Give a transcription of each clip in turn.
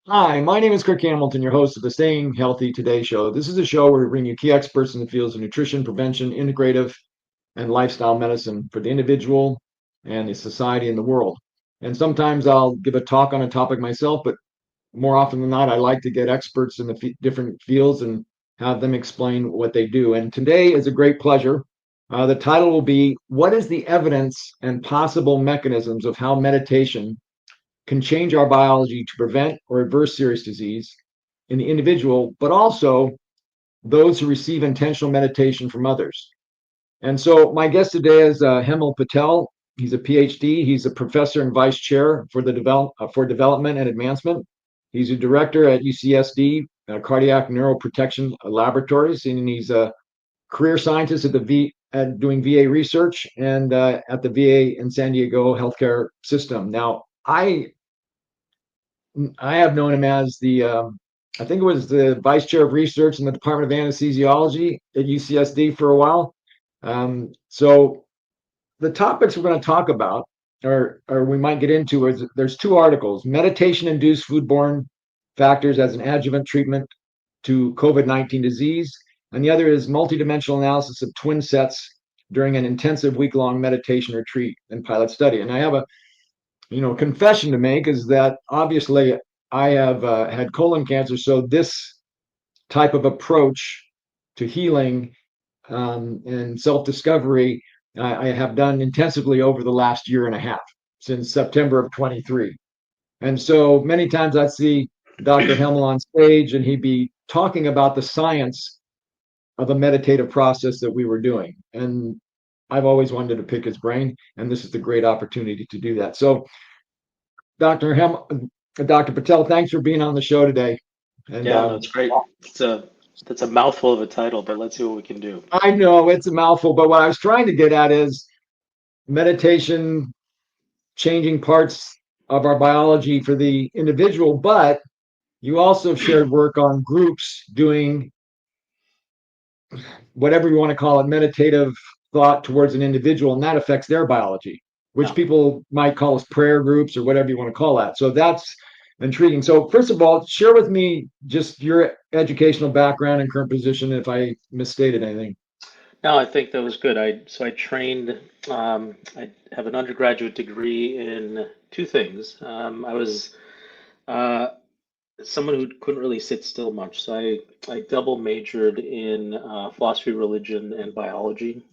Hi, my name is Kirk Hamilton, your host of the Staying Healthy Today show. This is a show where we bring you key experts in the fields of nutrition, prevention, integrative, and lifestyle medicine for the individual and the society and the world. And sometimes I'll give a talk on a topic myself, but more often than not, I like to get experts in the different fields and have them explain what they do. And today is a great pleasure. The title will be What is the Evidence and Possible Mechanisms of How Meditation can change our biology to prevent or reverse serious disease in the individual, but also those who receive intentional meditation from others. And so my guest today is Hemal Patel. He's a PhD. He's a professor and vice chair for for development and advancement. He's a director at UCSD Cardiac Neuroprotection Laboratories, and he's a career scientist at the doing VA research and at the VA in San Diego healthcare system. Now, I have known him as I think it was the vice chair of research in the Department of Anesthesiology at UCSD for a while. So the topics we're going to talk about, or we might get into, is there's two articles: meditation-induced foodborne factors as an adjuvant treatment to COVID-19 disease, and the other is multidimensional analysis of twin sets during an intensive week-long meditation retreat and pilot study. And I have a confession to make is that obviously I have had colon cancer, so this type of approach to healing and self-discovery I have done intensively over the last year and a half since September of 23. And so many times I see Dr. Hemmel on stage and he'd be talking about the science of a meditative process that we were doing. And I've always wanted to pick his brain, and this is the great opportunity to do that. So Dr. Patel, thanks for being on the show today. And Yeah, no, it's great. It's a that's a mouthful of a title, but let's see what we can do. I know it's a mouthful, but what I was trying to get at is meditation changing parts of our biology for the individual, but you also shared work on groups doing whatever you want to call it, meditative thought towards an individual, and that affects their biology, which Yeah. people might call as prayer groups or whatever you want to call that. So that's intriguing. So first of all, share with me just your educational background and current position if I misstated anything. No, I think that was good. I trained. I have an undergraduate degree in two things. I was uh, someone who couldn't really sit still much, so I double majored in philosophy, religion, and biology.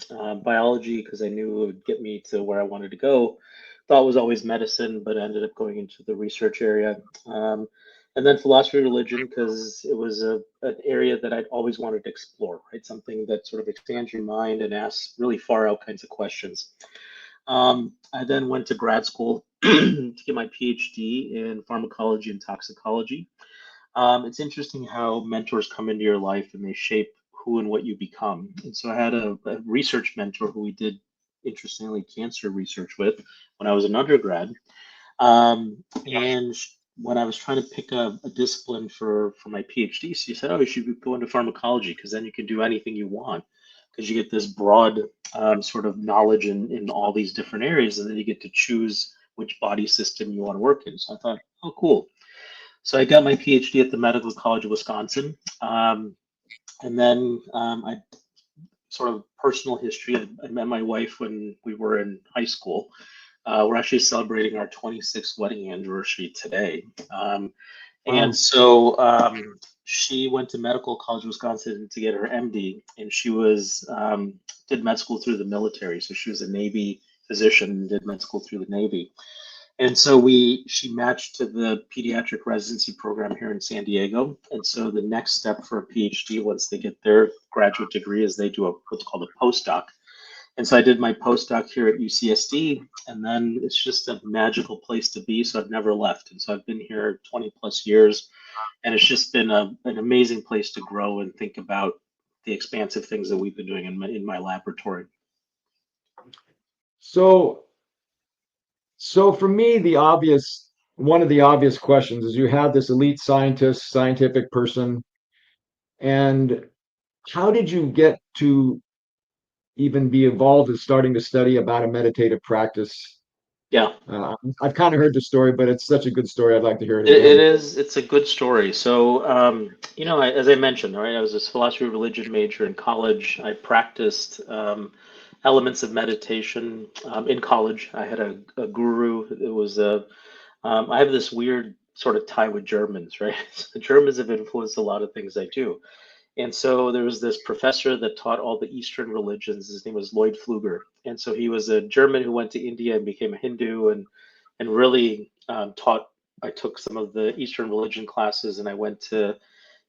Biology because I knew it would get me to where I wanted to go. Thought it was always medicine, but ended up going into the research area. And then philosophy, religion because it was an area that I'd always wanted to explore, right? Something that sort of expands your mind and asks really far out kinds of questions. I then went to grad school to get my PhD in pharmacology and toxicology. It's interesting how mentors come into your life and they shape who and what you become. And so I had a research mentor who we did, interestingly, cancer research with when I was an undergrad. And when I was trying to pick a discipline for my PhD, she said, "Oh, you should go into pharmacology because then you can do anything you want because you get this broad sort of knowledge in all these different areas, and then you get to choose which body system you want to work in." So I thought, "Oh, cool." So I got my PhD at the Medical College of Wisconsin. And then I sort of personal history. I met my wife when we were in high school. We're actually celebrating our 26th wedding anniversary today. And Wow. so she went to Medical College of Wisconsin to get her MD, and she was did med school through the military. So she was a Navy physician and did med school through the Navy. And so she matched to the pediatric residency program here in San Diego. And so the next step for a PhD once they get their graduate degree is they do what's called a postdoc. And so I did my postdoc here at UCSD, and then it's just a magical place to be. So I've never left. And so I've been here 20 plus years, and it's just been an amazing place to grow and think about the expansive things that we've been doing in my laboratory. So so for me, one of the obvious questions is you have this elite scientist, scientific person, and how did you get to even be involved in starting to study about a meditative practice Yeah. I've kind of heard the story, but it's such a good story. I'd like to hear it It again. is. It's a good story. So, as I mentioned, right, I was this philosophy of religion major in college. I practiced elements of meditation in college. I had a guru. It was I have this weird sort of tie with Germans, right? The Germans have influenced a lot of things I do. And so there was this professor that taught all the Eastern religions. His name was Lloyd Pfluger. And so he was a German who went to India and became a Hindu and really taught. I took some of the Eastern religion classes and I went to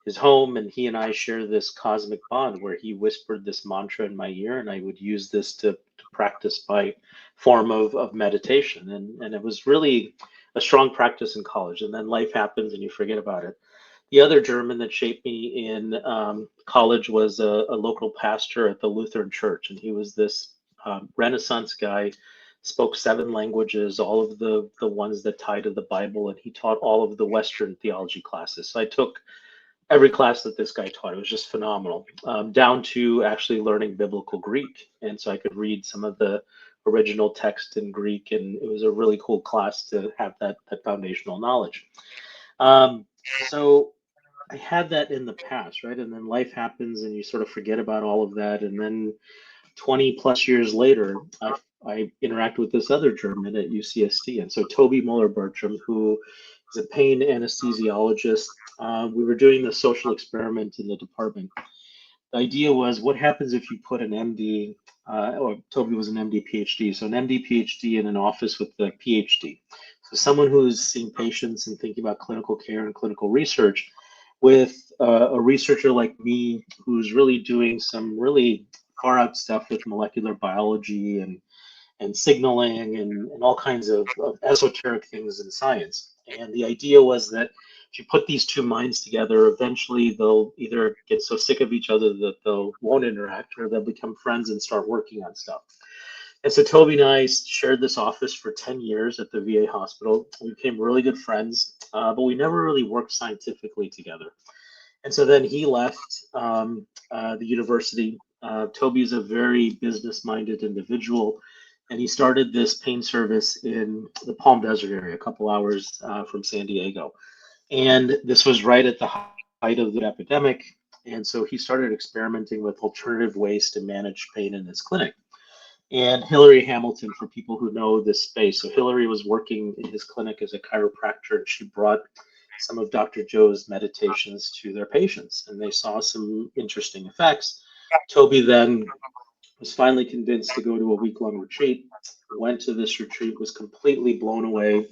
his home and he and I shared this cosmic bond where he whispered this mantra in my ear and I would use this to practice my form of meditation. And it was really a strong practice in college. And then life happens and you forget about it. The other German that shaped me in college was a local pastor at the Lutheran Church, and he was this Renaissance guy, spoke 7 languages, all of the ones that tie to the Bible, and he taught all of the Western theology classes. So I took every class that this guy taught. It was just phenomenal, down to actually learning biblical Greek, and so I could read some of the original text in Greek, and it was a really cool class to have that foundational knowledge. So I had that in the past, right? And then life happens and you sort of forget about all of that. And then 20 plus years later, I interact with this other German at UCSD. And so Toby Muller-Bertram, who is a pain anesthesiologist, we were doing the social experiment in the department. The idea was what happens if you put an MD, or Toby was an MD PhD, so an MD PhD in an office with the PhD. So someone who's seeing patients and thinking about clinical care and clinical research with a researcher like me who's really doing some really far out stuff with molecular biology and signaling and all kinds of esoteric things in science. And the idea was that if you put these two minds together, eventually they'll either get so sick of each other that they won't interact or they'll become friends and start working on stuff. And so Toby and I shared this office for 10 years at the VA hospital. We became really good friends, but we never really worked scientifically together. And so then he left the university. Toby's a very business minded individual, and he started this pain service in the Palm Desert area, a couple hours from San Diego. And this was right at the height of the epidemic. And so he started experimenting with alternative ways to manage pain in his clinic. And Hillary Hamilton, for people who know this space. So Hillary was working in his clinic as a chiropractor, and she brought some of Dr. Joe's meditations to their patients, and they saw some interesting effects. Toby then was finally convinced to go to a week-long retreat, went to this retreat, was completely blown away,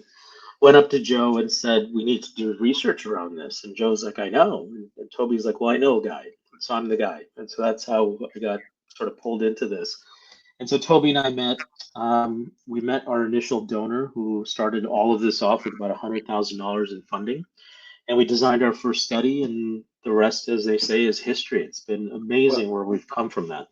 went up to Joe and said, "We need to do research around this." And Joe's like, "I know." And Toby's like, "Well, I know a guy." And so I'm the guy. And so that's how I got sort of pulled into this. And so Toby and I met. We met our initial donor who started all of this off with about $100,000 in funding. And we designed our first study, and the rest, as they say, is history. It's been Well, amazing where we've come from that.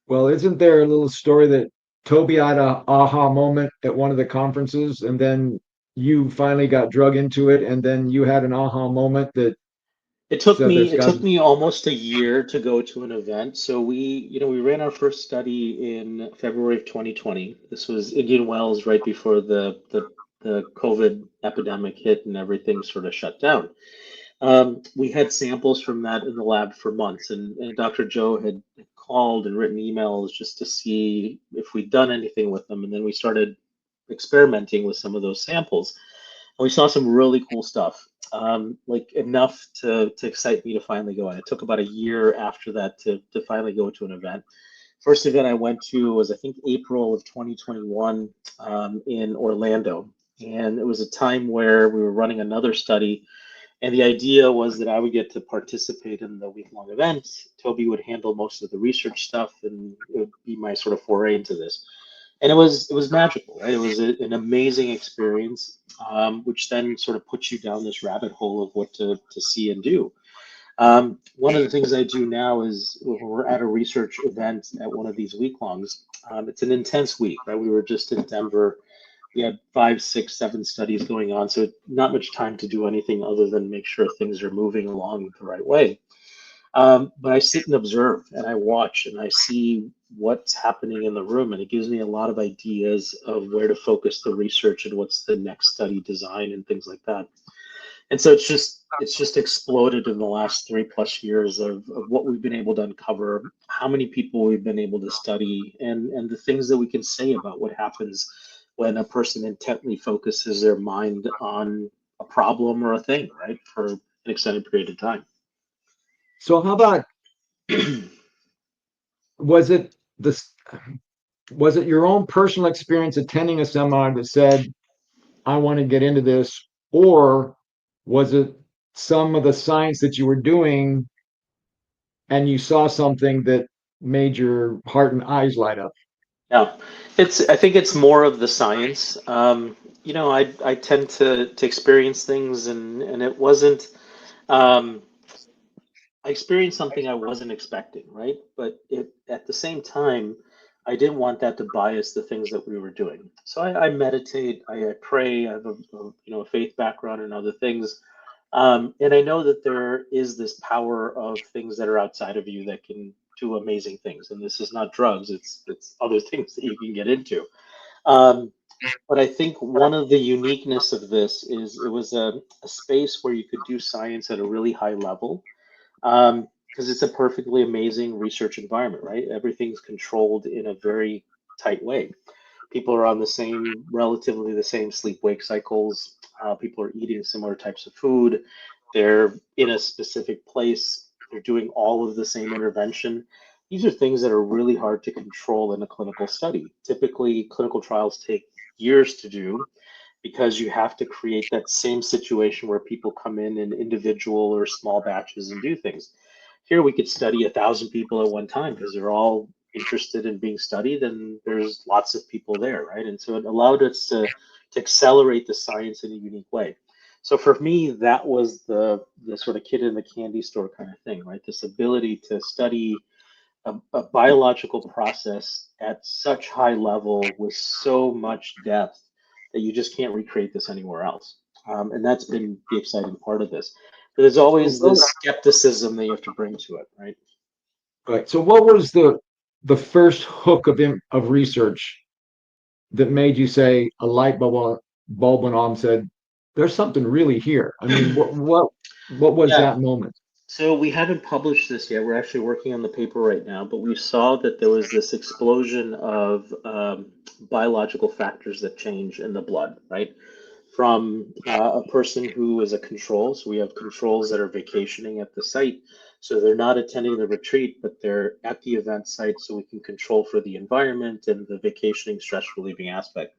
well, isn't there a little story that Toby had a aha moment at one of the conferences, and then you finally got drug into it, and then you had an aha moment that said this It guy. took me almost a year to go to an event. So we ran our first study in February of 2020. This was Indian Wells right before the COVID epidemic hit and everything sort of shut down. We had samples from that in the lab for months, and Dr. Joe had called and written emails just to see if we'd done anything with them. And then we started experimenting with some of those samples. And we saw some really cool stuff, like enough to excite me to finally go. And it took about a year after that to finally go to an event. First event I went to was, I think, April of 2021 in Orlando. And it was a time where we were running another study and the idea was that I would get to participate in the week-long event. Toby would handle most of the research stuff, and it would be my sort of foray into this. And it was magical, right? It was an amazing experience, which then sort of puts you down this rabbit hole of what to see and do. One of the things I do now is when we're at a research event at one of these week-longs, it's an intense week, right? We were just in Denver. We had 5, 6, 7 studies going on, so not much time to do anything other than make sure things are moving along the right way. But I sit and observe and I watch and I see what's happening in the room, and it gives me a lot of ideas of where to focus the research and what's the next study design and things like that. And so it's just exploded in the last 3+ years of what we've been able to uncover, how many people we've been able to study, and the things that we can say about what happens when a person intently focuses their mind on a problem or a thing, right, for an extended period of time. So how about, was it this, was it your own personal experience attending a seminar that said, I want to get into this, or was it some of the science that you were doing and you saw something that made your heart and eyes light up? Yeah, I think it's more of the science. I tend to experience things, and it wasn't. Um, I experienced something I wasn't expecting, right? But at the same time, I didn't want that to bias the things that we were doing. So I meditate, I pray, I have a faith background and other things, and I know that there is this power of things that are outside of you that can do amazing things. And this is not drugs; it's other things that you can get into. Um, but I think one of the uniqueness of this is it was a space where you could do science at a really high level, because it's a perfectly amazing research environment, right? Everything's controlled in a very tight way. People are on relatively the same sleep wake cycles. People are eating similar types of food. They're in a specific place. They're doing all of the same intervention. These are things that are really hard to control in a clinical study. Typically, clinical trials take years to do because you have to create that same situation where people come in individual or small batches and do things. Here we could study 1,000 people at one time because they're all interested in being studied, and there's lots of people there, right? And so it allowed us to accelerate the science in a unique way. So for me, that was the sort of kid in the candy store kind of thing, right? This ability to study a biological process at such high level with so much depth that you just can't recreate this anywhere else. And that's been the exciting part of this. But there's So always this skepticism that you have to bring to it, right? right. So what was the first hook of research that made you say a bulb went on and said, "There's something really here"? I mean, what was Yeah. that moment? So we haven't published this yet. We're actually working on the paper right now, but we saw that there was this explosion of biological factors that change in the blood, right? From a person who is a control. So we have controls that are vacationing at the site. So they're not attending the retreat, but they're at the event site so we can control for the environment and the vacationing stress relieving aspect.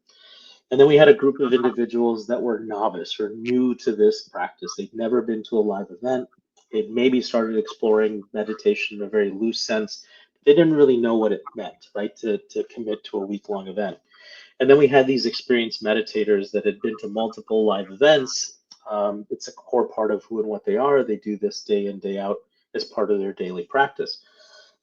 And then we had a group of individuals that were novice or new to this practice. They'd never been to a live event. They'd maybe started exploring meditation in a very loose sense. They didn't really know what it meant, right, to commit to a week-long event. And then we had these experienced meditators that had been to multiple live events. It's a core part of who and what they are. They do this day in, day out as part of their daily practice.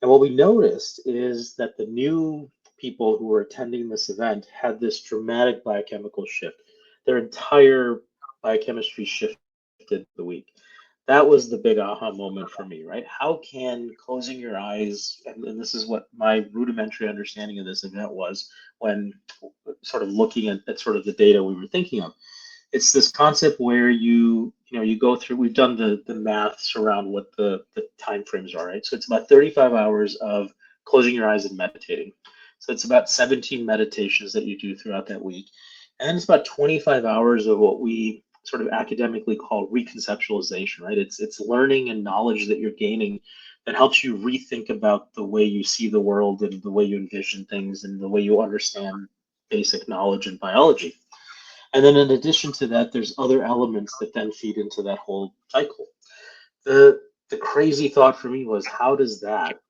And what we noticed is that the new people who were attending this event had this dramatic biochemical shift. Their entire biochemistry shifted the week. That was the big aha moment for me, right? How can closing your eyes, and this is what my rudimentary understanding of this event was when sort of looking at sort of the data we were thinking of. It's this concept where you go through, we've done the maths around what the time frames are, right? So it's about 35 hours of closing your eyes and meditating. So it's about 17 meditations that you do throughout that week. And then it's about 25 hours of what we sort of academically call reconceptualization, right? It's learning and knowledge that you're gaining that helps you rethink about the way you see the world and the way you envision things and the way you understand basic knowledge in biology. And then in addition to that, there's other elements that then feed into that whole cycle. The crazy thought for me was, how does that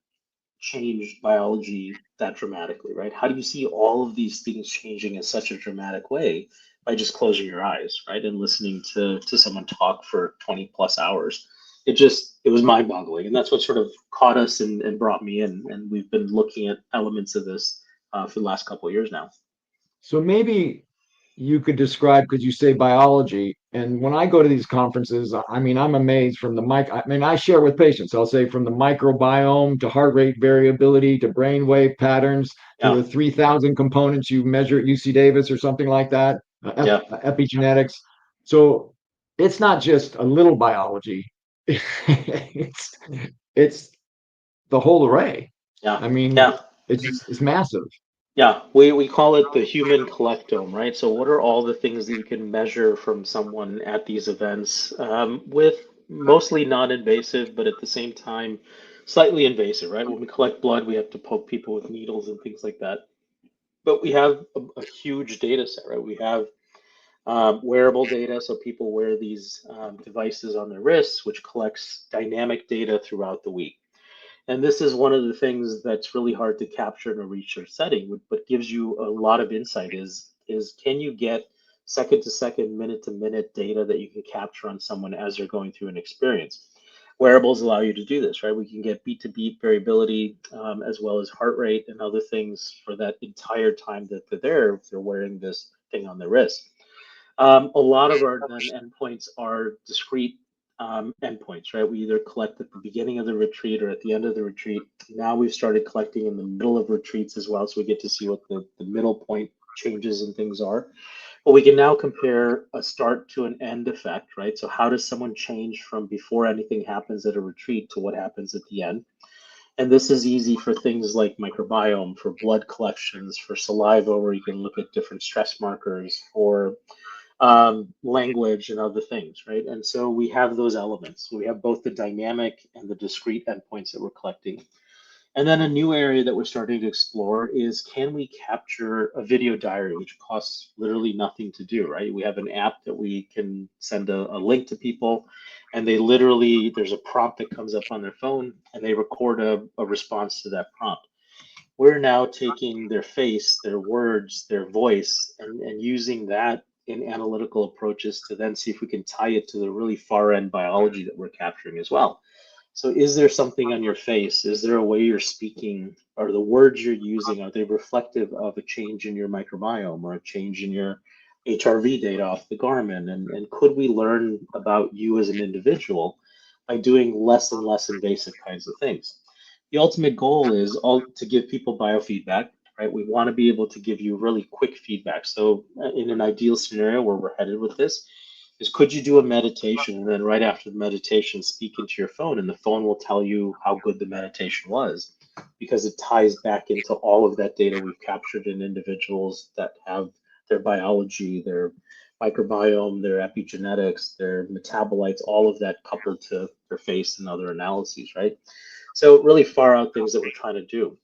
change biology that dramatically, right? How do you see all of these things changing in such a dramatic way by just closing your eyes, right? And listening to someone talk for 20 plus hours. It was mind boggling. And that's what sort of caught us and brought me in. And we've been looking at elements of this for the last couple of years now. So maybe you could describe, because you say biology, and when I go to these conferences, I mean, I'm amazed from the I mean, I share with patients, I'll say from the microbiome to heart rate variability to brainwave patterns to Yeah, the 3,000 components you measure at UC Davis or something like that, yeah, epigenetics. So it's not just a little biology. it's it's the whole array. yeah, I mean, yeah. it's massive. Yeah, we call it the human collectome, right? So what are all the things that you can measure from someone at these events, with mostly non-invasive, but at the same time slightly invasive, right? When we collect blood, we have to poke people with needles and things like that. But we have a huge data set, right? We have wearable data, so people wear these devices on their wrists, which collects dynamic data throughout the week. And this is one of the things that's really hard to capture in a research setting, but gives you a lot of insight is can you get second to second, minute to minute data that you can capture on someone as they're going through an experience. Wearables allow you to do this, right? We can get beat to beat variability, as well as heart rate and other things for that entire time that they're there if they're wearing this thing on their wrist. A lot of our then endpoints are discrete endpoints, right? We either collect at the beginning of the retreat or at the end of the retreat. Now we've started collecting in the middle of retreats as well, so we get to see what the middle point changes and things are. But we can now compare a start to an end effect, right? So how does someone change from before anything happens at a retreat to what happens at the end? And this is easy for things like microbiome, for blood collections, for saliva, where you can look at different stress markers, for language and other things, right? And so we have those elements. We have both the dynamic and the discrete endpoints that we're collecting. And then a new area that we're starting to explore is can we capture a video diary, which costs literally nothing to do, right? We have an app that we can send a link to people, and they literally, there's a prompt that comes up on their phone, and they record a response to that prompt. We're now taking their face, their words, their voice, and using that in analytical approaches to then see if we can tie it to the really far end biology that we're capturing as well. So, is there something on your face? Is there a way you're speaking? Are the words you're using, are they reflective of a change in your microbiome or a change in your HRV data off the Garmin? And could we learn about you as an individual by doing less and less invasive kinds of things? The ultimate goal is all to give people biofeedback, right? We want to be able to give you really quick feedback. So, in an ideal scenario where we're headed with this, is could you do a meditation and then right after the meditation speak into your phone and the phone will tell you how good the meditation was because it ties back into all of that data we've captured in individuals that have their biology, their microbiome, their epigenetics, their metabolites, all of that coupled to their face and other analyses, right? So really far out things that we're trying to do.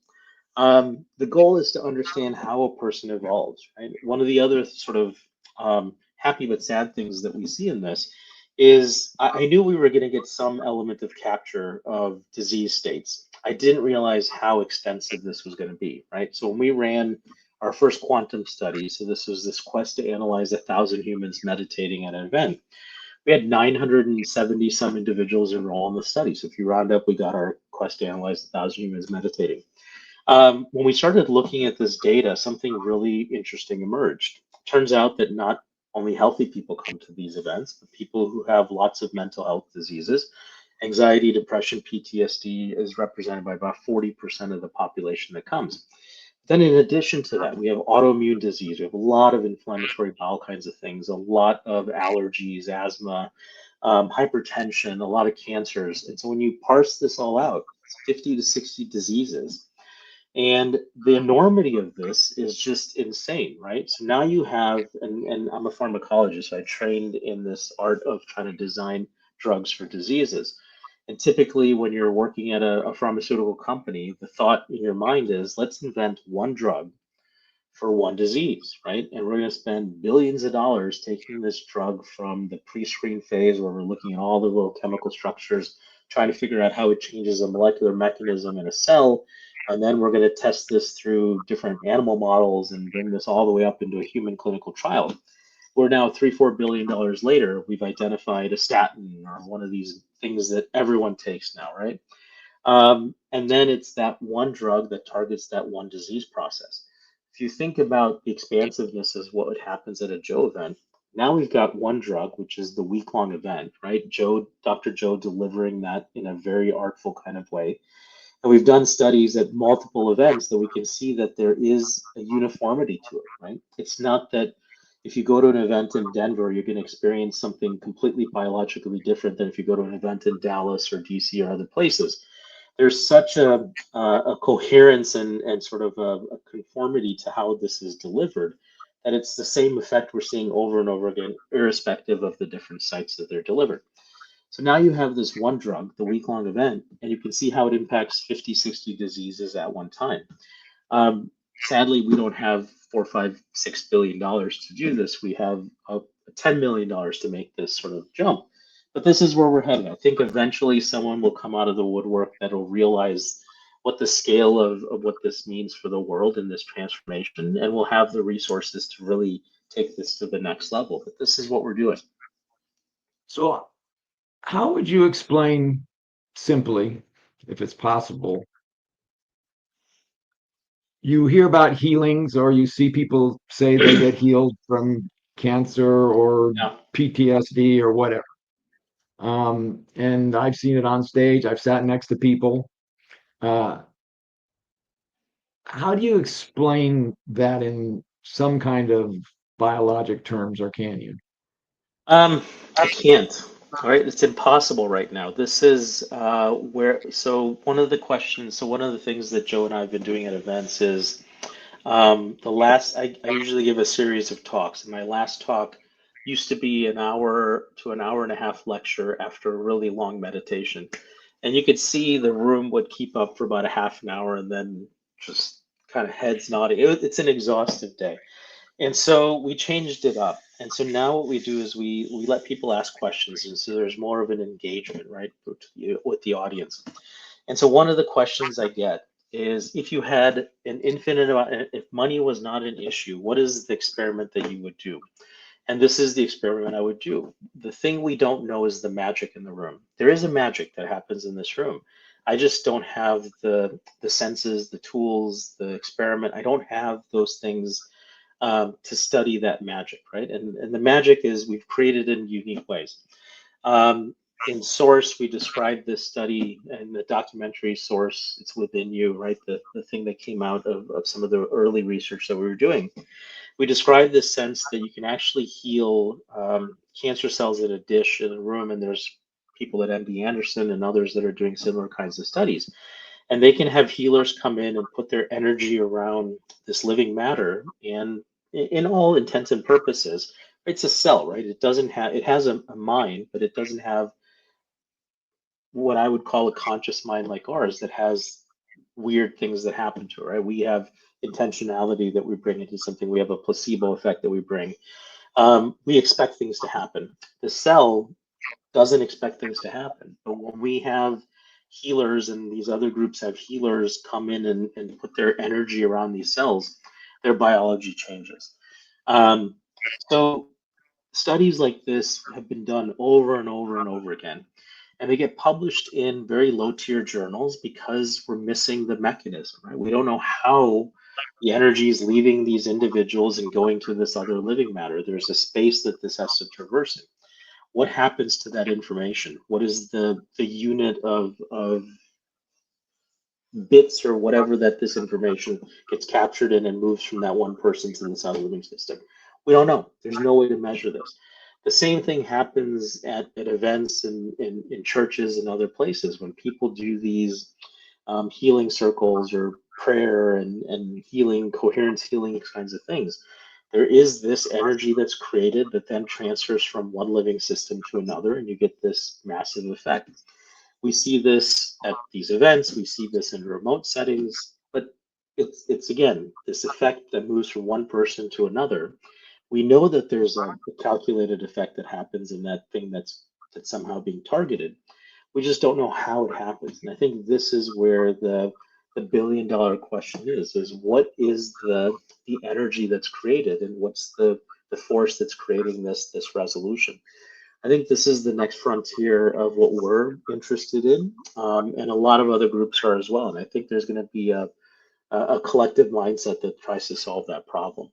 The goal is to understand how a person evolves, right? One of the other sort of happy but sad things that we see in this is I knew we were going to get some element of capture of disease states. I didn't realize how extensive this was going to be, right? So when we ran our first quantum study, so this was this quest to analyze 1,000 humans meditating at an event, we had 970 some individuals enroll in the study. So if you round up, we got our quest to analyze 1,000 humans meditating. When we started looking at this data, something really interesting emerged. Turns out that not only healthy people come to these events, but people who have lots of mental health diseases. Anxiety, depression, PTSD is represented by about 40% of the population that comes. Then, in addition to that, we have autoimmune disease. We have a lot of inflammatory bowel kinds of things, a lot of allergies, asthma, hypertension, a lot of cancers. And so, when you parse this all out, it's 50 to 60 diseases. And the enormity of this is just insane, right? So now you have, and I'm a pharmacologist, so I trained in this art of trying to design drugs for diseases. And typically, when you're working at a pharmaceutical company, the thought in your mind is let's invent one drug for one disease, right? And we're going to spend billions of dollars taking this drug from the pre-screen phase where we're looking at all the little chemical structures, trying to figure out how it changes a molecular mechanism in a cell. And then we're going to test this through different animal models and bring this all the way up into a human clinical trial. We're now $3-4 billion later, we've identified a statin or one of these things that everyone takes now, right? And then it's that one drug that targets that one disease process. if you think about the expansiveness as what happens at a Joe event, now we've got one drug, which is the week-long event, right? Dr. Joe delivering that in a very artful kind of way. And we've done studies at multiple events that we can see that there is a uniformity to it, right? It's not that if you go to an event in Denver, you're going to experience something completely biologically different than if you go to an event in Dallas or DC or other places. There's such a coherence and sort of a conformity to how this is delivered that it's the same effect we're seeing over and over again, irrespective of the different sites that they're delivered. So now you have this one drug, the week-long event, and you can see how it impacts 50, 60 diseases at one time. Sadly, we don't have $4, $5, $6 billion to do this. We have $10 million to make this sort of jump. But this is where we're headed. I think eventually someone will come out of the woodwork that'll realize what the scale of what this means for the world in this transformation, and we'll have the resources to really take this to the next level. But this is what we're doing. So, how would you explain simply, if it's possible, you hear about healings or you see people say they get healed from cancer or Yeah. PTSD or whatever. And I've seen it on stage. I've sat next to people. Uh, how do you explain that in some kind of biologic terms, or can you? I can't. All right, it's impossible right now. This is so one of the questions, so one of the things that Joe and I have been doing at events is I usually give a series of talks, and my last talk used to be an hour to an hour and a half lecture after a really long meditation. And you could see the room would keep up for about a half an hour and then just kind of heads nodding. It's an exhaustive day. And so we changed it up. And so now what we do is we let people ask questions. And so there's more of an engagement, right, with the audience. And so one of the questions I get is if you had an infinite amount, if money was not an issue, what is the experiment that you would do? And this is the experiment I would do. The thing we don't know is the magic in the room. There is a magic that happens in this room. I just don't have the senses, the tools, the experiment. I don't have those things to study that magic, right? And the magic is we've created in unique ways. In Source, we described this study and the documentary Source, it's within you, right? The thing that came out of some of the early research that we were doing. We described this sense that you can actually heal cancer cells in a dish in a room, and there's people at MD Anderson and others that are doing similar kinds of studies. And they can have healers come in and put their energy around this living matter, and in all intents and purposes, it's a cell, right? It has a mind, but it doesn't have what I would call a conscious mind like ours that has weird things that happen to it, right? We have intentionality that we bring into something. We have a placebo effect that we bring. We expect things to happen. The cell doesn't expect things to happen. But when we have healers and these other groups have healers come in and put their energy around these cells, their biology changes. Um, so studies like this have been done over and over and over again. And they get published in very low tier journals because we're missing the mechanism, right? We don't know how the energy is leaving these individuals and going to this other living matter. There's a space that this has to traverse in. What happens to that information? What is the unit of bits or whatever that this information gets captured in and moves from that one person to this other living system? We don't know. There's no way to measure this. The same thing happens at events in churches and other places when people do these healing circles or prayer and healing, coherence healing kinds of things. There is this energy that's created that then transfers from one living system to another, and you get this massive effect. We see this at these events, we see this in remote settings, but it's again this effect that moves from one person to another. We know that there's a calculated effect that happens in that thing that's somehow being targeted. We just don't know how it happens. And I think this is where the $1 billion question is what is the energy that's created and what's the force that's creating this resolution. I think this is the next frontier of what we're interested in, and a lot of other groups are as well. And I think there's going to be a collective mindset that tries to solve that problem.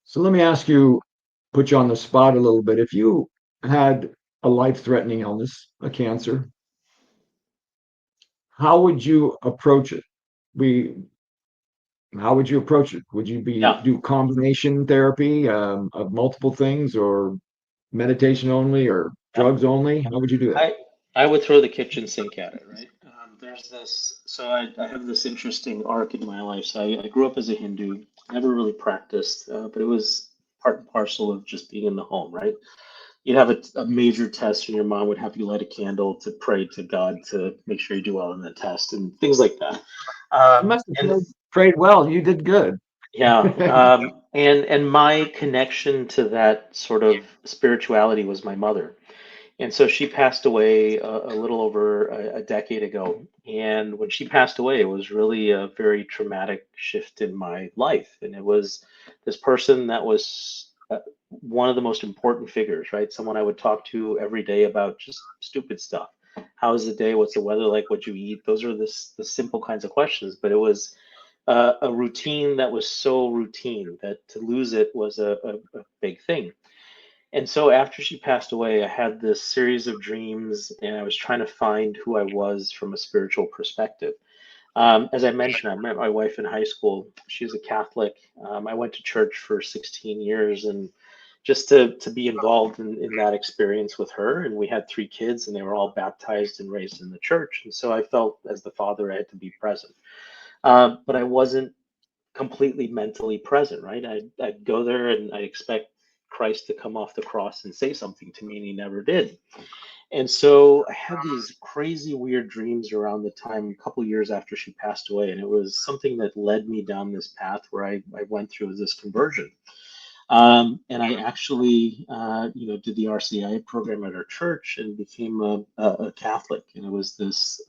So let me ask you, put you on the spot a little bit. If you had a life-threatening illness, a cancer, how would you approach it? We, how would you approach it? Would you be Yeah. do combination therapy of multiple things, or meditation only, or Yeah. drugs only? How would you do that? I I would throw the kitchen sink at it, right? There's this, so I have this interesting arc in my life. So I grew up as a Hindu, never really practiced, but it was part and parcel of just being in the home, right? You'd have a major test, and your mom would have you light a candle to pray to God to make sure you do well in the test and things like that. You must have And prayed well. You did good. yeah, and my connection to that sort of spirituality was my mother. And so she passed away a little over a decade ago. And when she passed away, it was really a very traumatic shift in my life. And it was this person that was one of the most important figures, right? Someone I would talk to every day about just stupid stuff. How's the day? What's the weather like? What you eat? Those are the simple kinds of questions. But it was a routine that was so routine that to lose it was a big thing. And so after she passed away, I had this series of dreams, and I was trying to find who I was from a spiritual perspective. As I mentioned, I met my wife in high school. She was a Catholic. I went to church for 16 years, and just to be involved in that experience with her. And we had three kids, and they were all baptized and raised in the church. And so I felt as the father, I had to be present. But I wasn't completely mentally present, right? I'd go there and I expect Christ to come off the cross and say something to me, and he never did. And so I had these crazy, weird dreams around the time, a couple years after she passed away. And it was something that led me down this path where I went through this conversion. And I actually, did the RCIA program at our church and became a Catholic. And it was this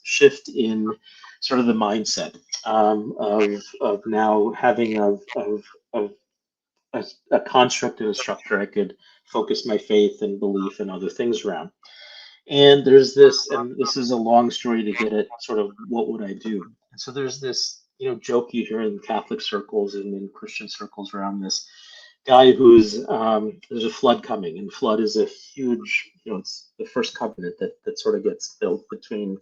shift in sort of the mindset of now having of a construct and a structure I could focus my faith and belief and other things around. And there's this, and this is a long story to get at sort of what would I do. And so there's this, joke you hear in Catholic circles and in Christian circles around this guy who's there's a flood coming, and flood is a huge, it's the first covenant that sort of gets built between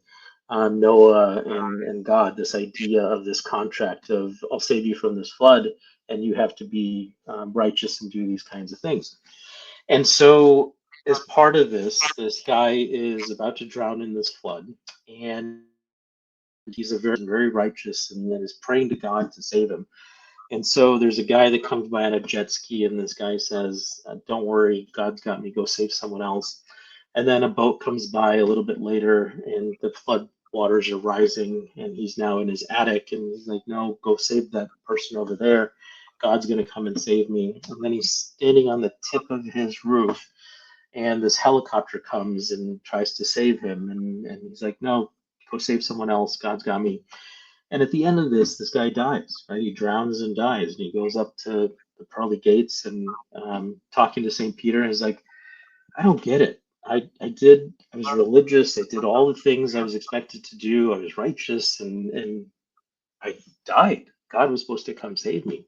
Noah and God. This idea of this contract of I'll save you from this flood, and you have to be righteous and do these kinds of things. And so, as part of this, this guy is about to drown in this flood, and he's a very righteous, and then is praying to God to save him. And so there's a guy that comes by on a jet ski, and this guy says, "Don't worry, God's got me. Go save someone else." And then a boat comes by a little bit later, and the flood waters are rising, and he's now in his attic, and he's like, "No, go save that person over there. God's going to come and save me." And then he's standing on the tip of his roof, and this helicopter comes and tries to save him, and he's like, "No, go save someone else. God's got me." And at the end of this guy dies, right? He drowns and dies, and he goes up to the pearly gates and talking to St. Peter, and is like, "I don't get it. I was religious. I did all the things I was expected to do. I was righteous, and I died. God was supposed to come save me."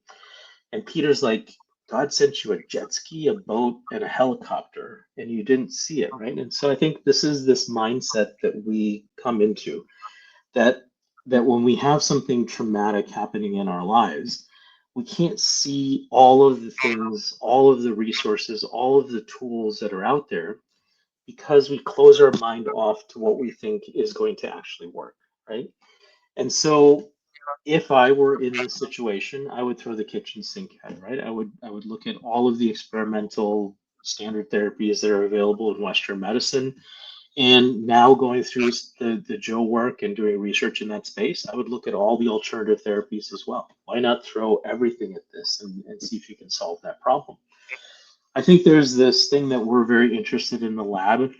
And Peter's like, "God sent you a jet ski, a boat, and a helicopter, and you didn't see it, right?" And so I think this is this mindset that we come into, that when we have something traumatic happening in our lives, we can't see all of the things, all of the resources, all of the tools that are out there, because we close our mind off to what we think is going to actually work, right? And so if I were in this situation, I would throw the kitchen sink at it, right? I would look at all of the experimental standard therapies that are available in Western medicine. And now going through the Joe work and doing research in that space, I would look at all the alternative therapies as well. Why not throw everything at this and see if you can solve that problem? I think there's this thing that we're very interested in the lab.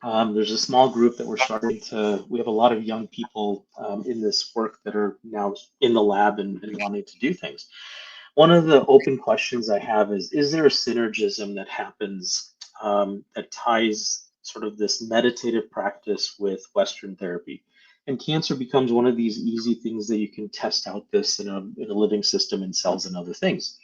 There's a small group that we're starting to, we have a lot of young people in this work that are now in the lab and wanting to do things. One of the open questions I have is there a synergism that happens that ties sort of this meditative practice with Western therapy? And cancer becomes one of these easy things that you can test out this in a living system in cells and other things.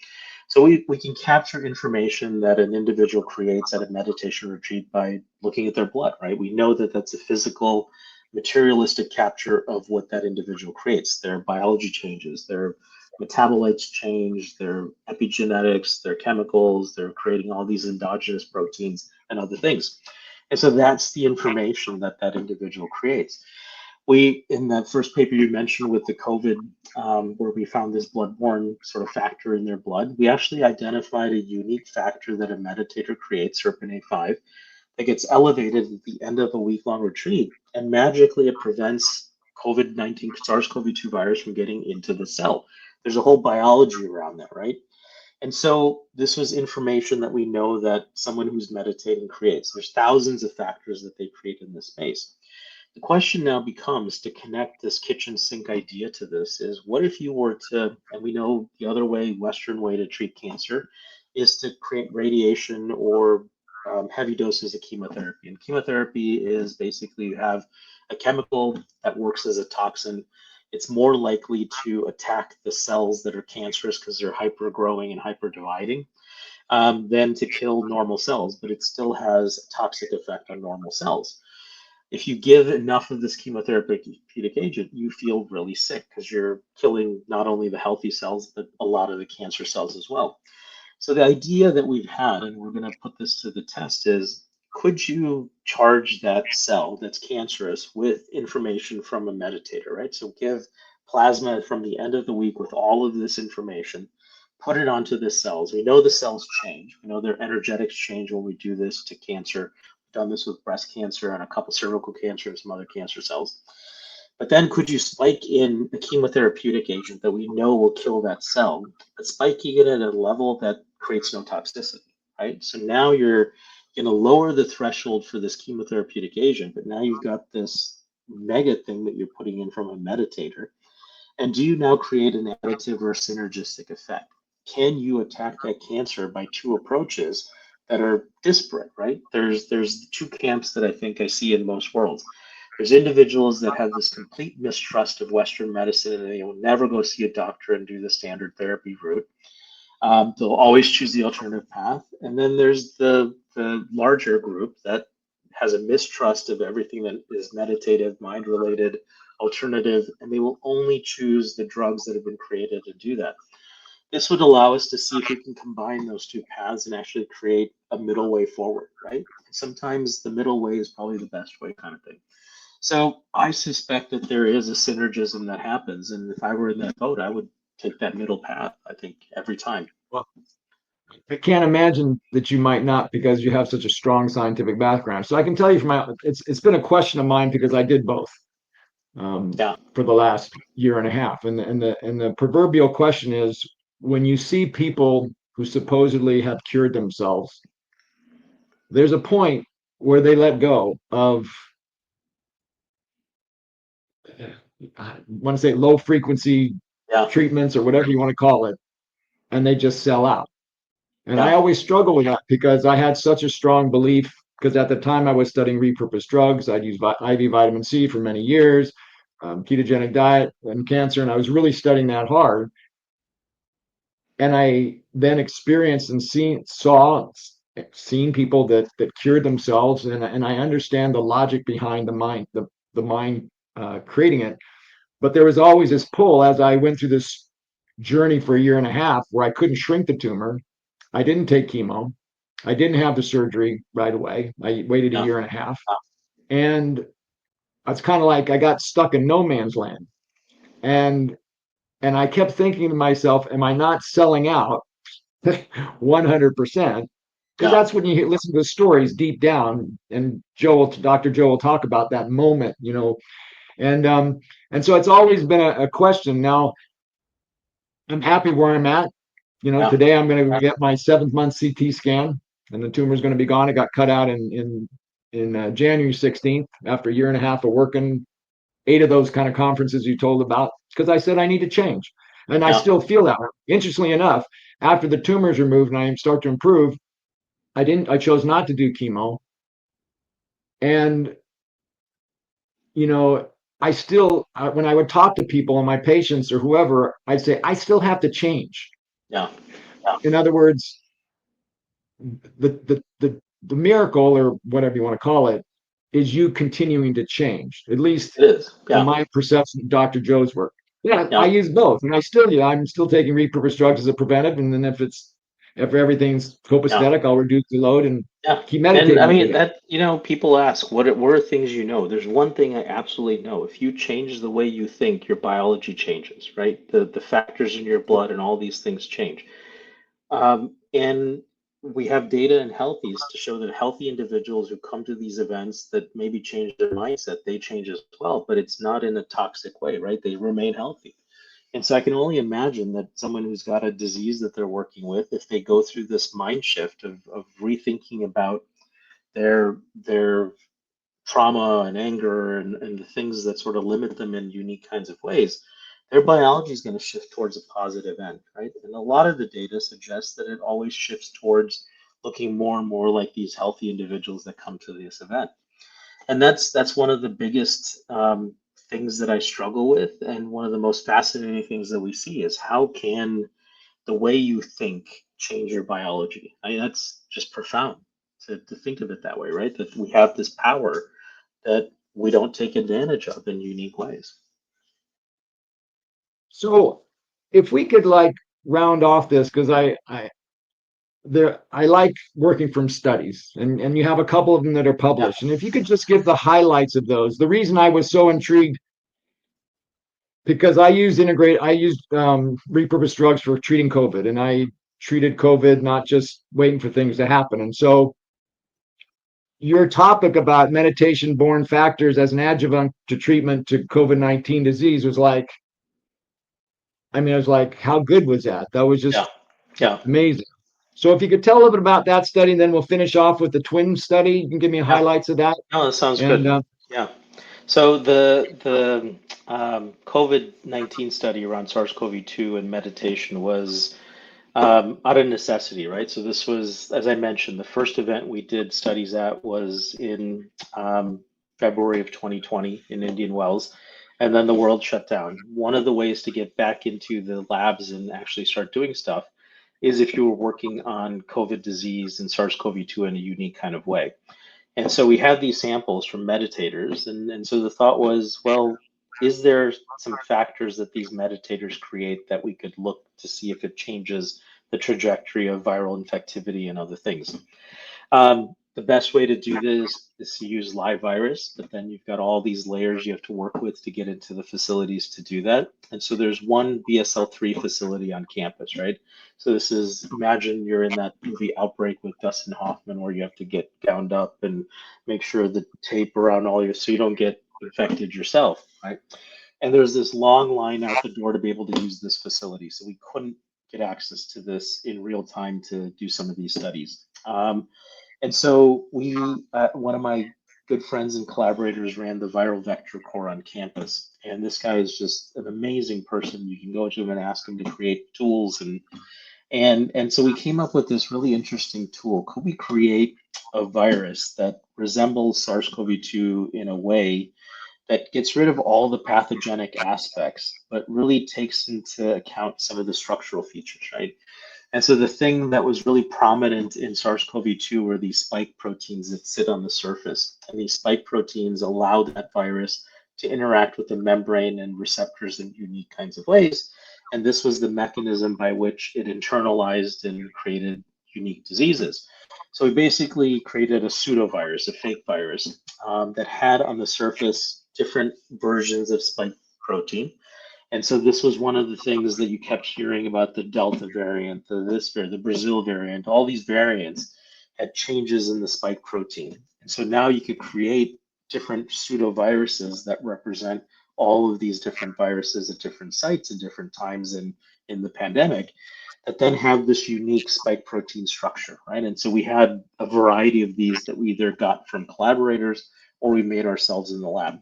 So we can capture information that an individual creates at a meditation retreat by looking at their blood, right? We know that that's a physical, materialistic capture of what that individual creates. Their biology changes, their metabolites change, their epigenetics, their chemicals, they're creating all these endogenous proteins and other things. And so that's the information that that individual creates. We, in that first paper you mentioned with the COVID, where we found this bloodborne sort of factor in their blood, we actually identified a unique factor that a meditator creates, SERPINA5, that gets elevated at the end of a week-long retreat, and magically it prevents COVID-19, SARS-CoV-2 virus from getting into the cell. There's a whole biology around that, right? And so this was information that we know that someone who's meditating creates. There's thousands of factors that they create in this space. The question now becomes to connect this kitchen sink idea to this is what if you were to, and we know the other way, Western way to treat cancer is to create radiation or heavy doses of chemotherapy. And chemotherapy is basically you have a chemical that works as a toxin. It's more likely to attack the cells that are cancerous because they're hyper growing and hyper dividing than to kill normal cells, but it still has a toxic effect on normal cells. If you give enough of this chemotherapeutic agent, you feel really sick because you're killing not only the healthy cells, but a lot of the cancer cells as well. So the idea that we've had, and we're going to put this to the test, is could you charge that cell that's cancerous with information from a meditator, right? So give plasma from the end of the week with all of this information, put it onto the cells. We know the cells change. We know their energetics change when we do this to cancer. We've done this with breast cancer and a couple cervical cancer and some other cancer cells. But then could you spike in a chemotherapeutic agent that we know will kill that cell, but spiking it at a level that creates no toxicity, right? So now you're going to lower the threshold for this chemotherapeutic agent, but now you've got this mega thing that you're putting in from a meditator. And do you now create an additive or synergistic effect? Can you attack that cancer by two approaches that are disparate, right? There's two camps that I think I see in most worlds. There's individuals that have this complete mistrust of Western medicine and they will never go see a doctor and do the standard therapy route. They'll always choose the alternative path. And then there's the larger group that has a mistrust of everything that is meditative, mind related, alternative, and they will only choose the drugs that have been created to do that. This would allow us to see if we can combine those two paths and actually create a middle way forward, right? Sometimes the middle way is probably the best way, kind of thing. So I suspect that there is a synergism that happens. And if I were in that boat, I would take that middle path, I think, every time. Well, I can't imagine that you might not because you have such a strong scientific background. So I can tell you from my, it's been a question of mine because I did both Yeah. for the last year and a half. And the proverbial question is when you see people who supposedly have cured themselves, there's a point where they let go of I want to say low frequency Yeah. treatments or whatever you want to call it, and they just sell out. And I Yeah. always struggle with that because I had such a strong belief. Because at the time I was studying repurposed drugs, I'd used IV vitamin C for many years, ketogenic diet and cancer, and I was really studying that hard. And I then experienced and seen people that cured themselves, and I understand the logic behind the mind creating it. But there was always this pull as I went through this journey for a year and a half where I couldn't shrink the tumor. I didn't take chemo. I didn't have the surgery right away. I waited a Yeah. year and a half. And it's kind of like I got stuck in no man's land. And and I kept thinking to myself, am I not selling out 100%? Because Yeah. that's when you listen to the stories deep down. And Dr. Joe will talk about that moment. And and so it's always been a question. Now I'm happy where I'm at. Yeah. Today I'm going to get my 7th month CT scan, and the tumor is going to be gone. It got cut out in January 16th after a year and a half of working 8 of those kind of conferences you told about because I said I need to change, and I Yeah. still feel that way. Interestingly enough, after the tumor is removed and I start to improve, I chose not to do chemo, and you know I still, when I would talk to people and my patients or whoever, I'd say, I still have to change. Yeah. In other words, the miracle or whatever you want to call it is you continuing to change, at least It is. in Yeah. my perception of Dr. Joe's work. Yeah, I Yeah. use both, and I'm still taking repurposed drugs as a preventive, and then if everything's Yeah. copacetic, I'll reduce the load and Yeah. keep And I meditating every mean day. that, people ask, what are things you know? There's one thing I absolutely know. If you change the way you think, your biology changes, right? The factors in your blood and all these things change. And we have data in healthies to show that healthy individuals who come to these events that maybe change their mindset, they change as well, but it's not in a toxic way, right? They remain healthy. And so I can only imagine that someone who's got a disease that they're working with, if they go through this mind shift of rethinking about their trauma and anger and the things that sort of limit them in unique kinds of ways, their biology is going to shift towards a positive end, right? And a lot of the data suggests that it always shifts towards looking more and more like these healthy individuals that come to this event. And that's one of the biggest things that I struggle with, and one of the most fascinating things that we see is how can the way you think change your biology. I mean, that's just profound to think of it that way, right? That we have this power that we don't take advantage of in unique ways. So, if we could like round off this, because I like working from studies, and you have a couple of them that are Yeah, published, and if you could just give the highlights of those. The reason I was so intrigued because I used repurposed drugs for treating COVID, and I treated COVID, not just waiting for things to happen. And so your topic about meditation borne factors as an adjuvant to treatment to COVID-19 disease was like, I mean, I was like, how good was that? That was yeah, just yeah, amazing. So if you could tell a little bit about that study, and then we'll finish off with the twin study. You can give me yeah. highlights of that. No, that sounds And good. Yeah. So the COVID-19 study around SARS-CoV-2 and meditation was out of necessity, right? So this was, as I mentioned, the first event we did studies at was in February of 2020 in Indian Wells, and then the world shut down. One of the ways to get back into the labs and actually start doing stuff is if you were working on COVID disease and SARS-CoV-2 in a unique kind of way. And so we had these samples from meditators, and so the thought was, well, is there some factors that these meditators create that we could look to see if it changes the trajectory of viral infectivity and other things? The best way to do this is to use live virus, but then you've got all these layers you have to work with to get into the facilities to do that. And so there's one BSL-3 facility on campus, right? So this is, imagine you're in that movie Outbreak with Dustin Hoffman, where you have to get gowned up and make sure the tape around all your, so you don't get infected yourself, right? And there's this long line out the door to be able to use this facility. So we couldn't get access to this in real time to do some of these studies. And so one of my good friends and collaborators ran the viral vector core on campus. And this guy is just an amazing person. You can go to him and ask him to create tools. And so we came up with this really interesting tool. Could we create a virus that resembles SARS-CoV-2 in a way that gets rid of all the pathogenic aspects, but really takes into account some of the structural features, right? And so the thing that was really prominent in SARS-CoV-2 were these spike proteins that sit on the surface. And these spike proteins allow that virus to interact with the membrane and receptors in unique kinds of ways. And this was the mechanism by which it internalized and created unique diseases. So we basically created a pseudovirus, a fake virus, that had on the surface different versions of spike protein. And so this was one of the things that you kept hearing about: the Delta variant, the Brazil variant, all these variants had changes in the spike protein. And so now you could create different pseudoviruses that represent all of these different viruses at different sites at different times in the pandemic, that then have this unique spike protein structure, right? And so we had a variety of these that we either got from collaborators or we made ourselves in the lab.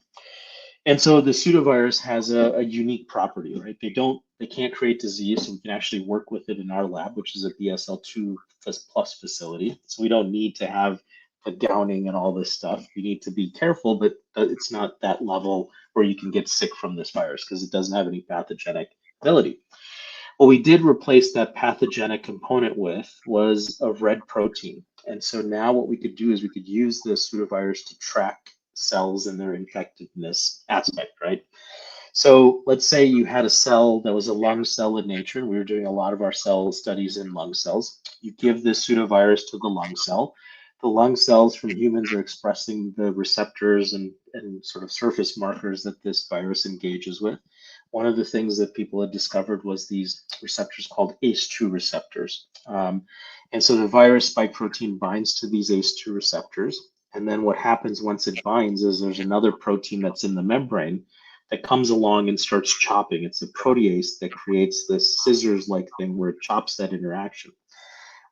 And so the pseudovirus has a unique property, right? They can't create disease, so we can actually work with it in our lab, which is a BSL-2 plus facility. So we don't need to have the gowning and all this stuff. You need to be careful, but it's not that level where you can get sick from this virus because it doesn't have any pathogenic ability. What we did replace that pathogenic component with was a red protein. And so now what we could do is we could use this pseudovirus to track cells and their infectedness aspect, right? So let's say you had a cell that was a lung cell in nature, and we were doing a lot of our cell studies in lung cells. You give this pseudovirus to the lung cell. The lung cells from humans are expressing the receptors and sort of surface markers that this virus engages with. One of the things that people had discovered was these receptors called ACE2 receptors. And so the virus spike protein binds to these ACE2 receptors. And then what happens once it binds is there's another protein that's in the membrane that comes along and starts chopping. It's a protease that creates this scissors-like thing where it chops that interaction.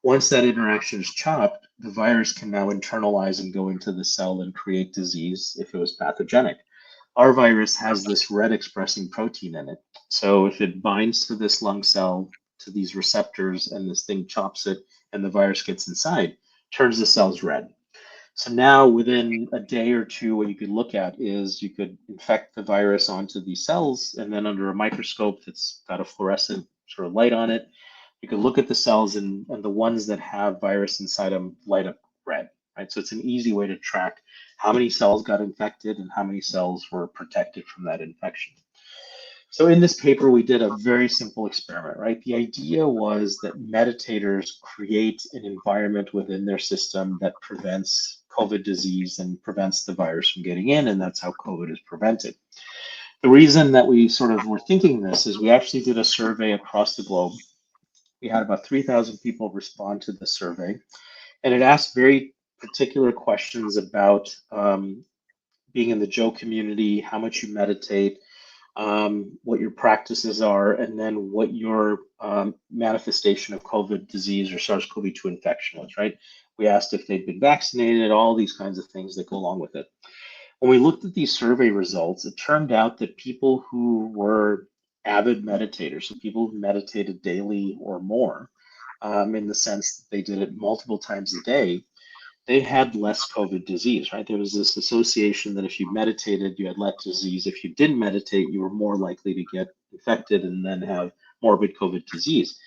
Once that interaction is chopped, the virus can now internalize and go into the cell and create disease if it was pathogenic. Our virus has this red expressing protein in it. So if it binds to this lung cell, to these receptors, and this thing chops it, and the virus gets inside, turns the cells red. So now within a day or two, what you could look at is you could infect the virus onto these cells, and then under a microscope that's got a fluorescent sort of light on it, you could look at the cells and the ones that have virus inside them light up red, right? So it's an easy way to track how many cells got infected and how many cells were protected from that infection. So in this paper, we did a very simple experiment, right? The idea was that meditators create an environment within their system that prevents COVID disease and prevents the virus from getting in, and that's how COVID is prevented. The reason that we sort of were thinking this is we actually did a survey across the globe. We had about 3,000 people respond to the survey, and it asked very particular questions about being in the Joe community, how much you meditate, what your practices are, and then what your manifestation of COVID disease or SARS-CoV-2 infection was, right? We asked if they'd been vaccinated, all these kinds of things that go along with it. When we looked at these survey results, it turned out that people who were avid meditators, so people who meditated daily or more, in the sense that they did it multiple times a day, they had less COVID disease, right? There was this association that if you meditated, you had less disease. If you didn't meditate, you were more likely to get infected and then have morbid COVID disease.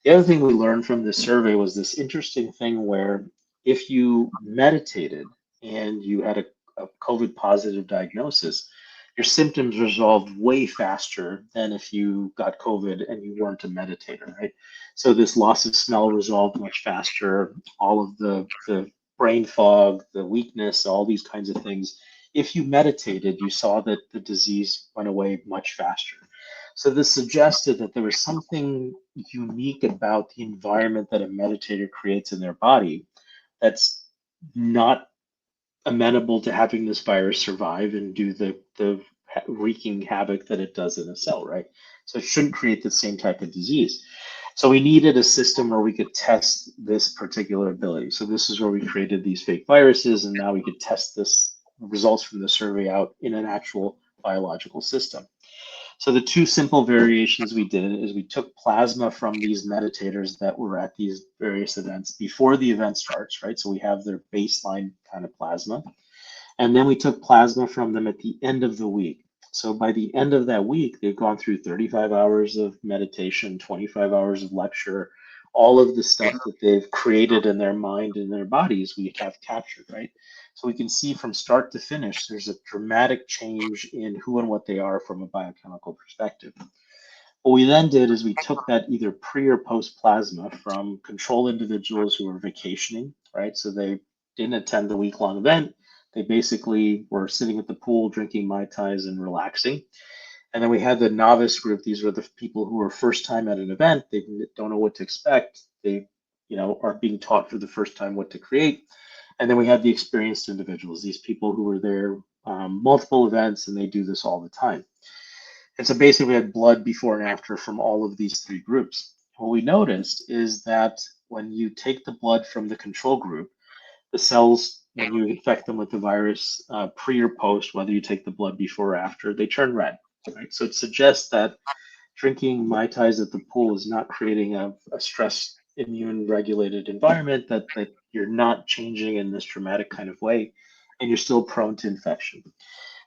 The other thing we learned from this survey was this interesting thing where if you meditated and you had a COVID positive diagnosis, your symptoms resolved way faster than if you got COVID and you weren't a meditator, right? So this loss of smell resolved much faster, all of the brain fog, the weakness, all these kinds of things. If you meditated, you saw that the disease went away much faster. So this suggested that there was something unique about the environment that a meditator creates in their body that's not amenable to having this virus survive and do the wreaking havoc that it does in a cell, right? So it shouldn't create the same type of disease. So we needed a system where we could test this particular ability. So this is where we created these fake viruses, and now we could test this results from the survey out in an actual biological system. So the two simple variations we did is we took plasma from these meditators that were at these various events before the event starts, right? So we have their baseline kind of plasma. And then we took plasma from them at the end of the week. So by the end of that week, they've gone through 35 hours of meditation, 25 hours of lecture, all of the stuff that they've created in their mind and their bodies, we have captured, right? So we can see from start to finish, there's a dramatic change in who and what they are from a biochemical perspective. What we then did is we took that either pre or post plasma from control individuals who were vacationing, right? So they didn't attend the week-long event. They basically were sitting at the pool, drinking Mai Tais and relaxing. And then we had the novice group. These were the people who were first time at an event. They don't know what to expect. They, are being taught for the first time what to create. And then we had the experienced individuals, these people who were there multiple events, and they do this all the time. And so basically we had blood before and after from all of these three groups. What we noticed is that when you take the blood from the control group, the cells, when you infect them with the virus pre or post, whether you take the blood before or after, they turn red. Right? So it suggests that drinking Mai Tais at the pool is not creating a stress immune regulated environment, that you're not changing in this dramatic kind of way, and you're still prone to infection.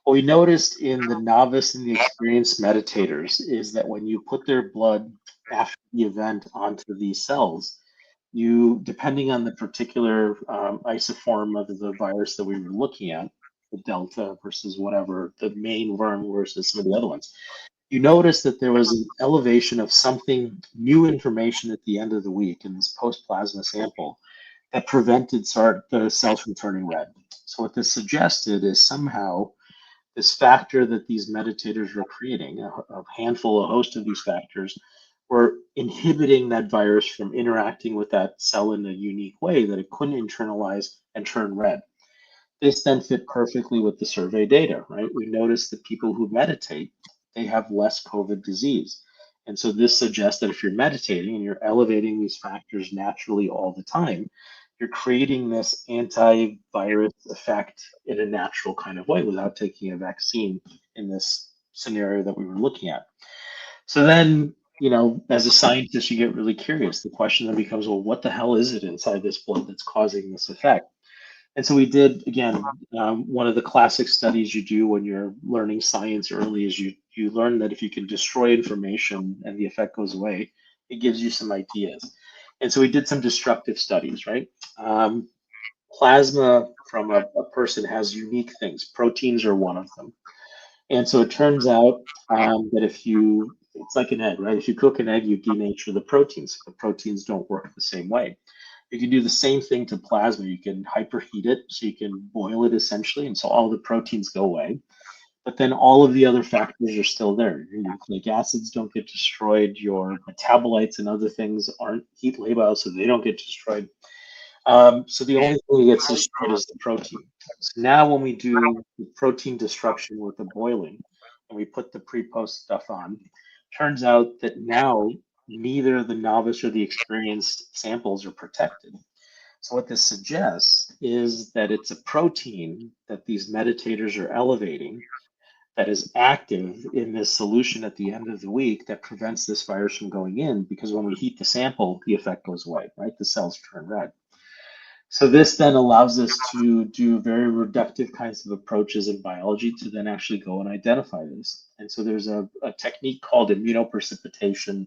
What we noticed in the novice and the experienced meditators is that when you put their blood after the event onto these cells, you, depending on the particular isoform of the virus that we were looking at, the Delta versus whatever, the main worm versus some of the other ones, you notice that there was an elevation of something, new information at the end of the week in this post-plasma sample that prevented the cells from turning red. So what this suggested is somehow this factor that these meditators were creating, a handful, a host of these factors, were inhibiting that virus from interacting with that cell in a unique way that it couldn't internalize and turn red. This then fit perfectly with the survey data, right? We noticed that people who meditate, they have less COVID disease. And so this suggests that if you're meditating and you're elevating these factors naturally all the time, you're creating this antivirus effect in a natural kind of way without taking a vaccine in this scenario that we were looking at. So then, as a scientist, you get really curious. The question then becomes, well, what the hell is it inside this blood that's causing this effect? And so we did, again, one of the classic studies you do when you're learning science early is you learn that if you can destroy information and the effect goes away, it gives you some ideas. And so we did some destructive studies, right? Plasma from a person has unique things. Proteins are one of them. And so it turns out that it's like an egg, right? If you cook an egg, you denature the proteins. The proteins don't work the same way. You can do the same thing to plasma. You can hyperheat it, so you can boil it essentially, and so all the proteins go away. But then all of the other factors are still there. Your nucleic acids don't get destroyed. Your metabolites and other things aren't heat labile, so they don't get destroyed. So the only thing that gets destroyed is the protein. So now when we do the protein destruction with the boiling, and we put the pre-post stuff on, turns out that now neither the novice or the experienced samples are protected. So what this suggests is that it's a protein that these meditators are elevating that is active in this solution at the end of the week that prevents this virus from going in, because when we heat the sample, the effect goes away, right? The cells turn red. So this then allows us to do very reductive kinds of approaches in biology to then actually go and identify this. And so there's a technique called immunoprecipitation,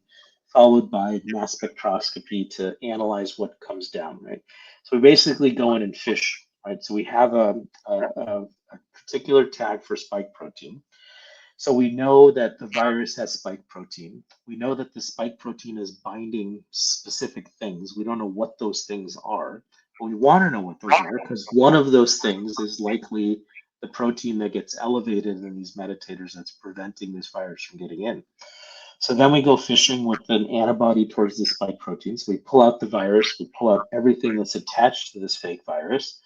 followed by mass spectroscopy to analyze what comes down, right? So we basically go in and fish, right? So we have a particular tag for spike protein. So we know that the virus has spike protein. We know that the spike protein is binding specific things. We don't know what those things are, but we want to know what those are because one of those things is likely the protein that gets elevated in these meditators that's preventing this virus from getting in. So then we go fishing with an antibody towards the spike protein. So we pull out the virus, we pull out everything that's attached to this fake virus,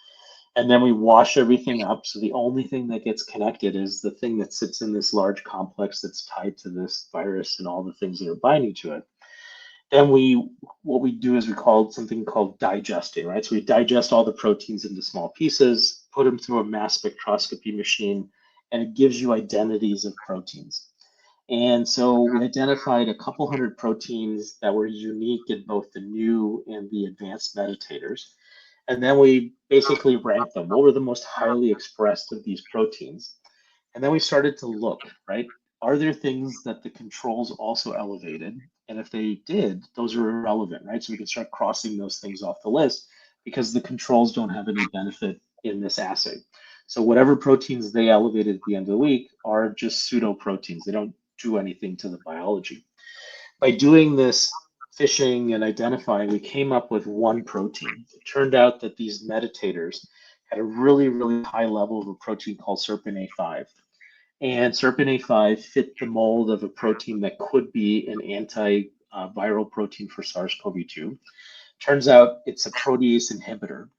and then we wash everything up. So the only thing that gets connected is the thing that sits in this large complex that's tied to this virus and all the things that are binding to it. Then what we do is we call something called digesting, right? So we digest all the proteins into small pieces, put them through a mass spectroscopy machine, and it gives you identities of proteins. And so we identified a couple hundred proteins that were unique in both the new and the advanced meditators. And then we basically ranked them. What were the most highly expressed of these proteins? And then we started to look, right? Are there things that the controls also elevated? And if they did, those are irrelevant, right? So we can start crossing those things off the list because the controls don't have any benefit in this assay. So whatever proteins they elevated at the end of the week are just pseudo proteins. They don't do anything to the biology. By doing this fishing and identifying, we came up with one protein. It turned out that these meditators had a really, really high level of a protein called serpin A5. And serpin A5 fit the mold of a protein that could be an antiviral protein for SARS-CoV-2. Turns out it's a protease inhibitor.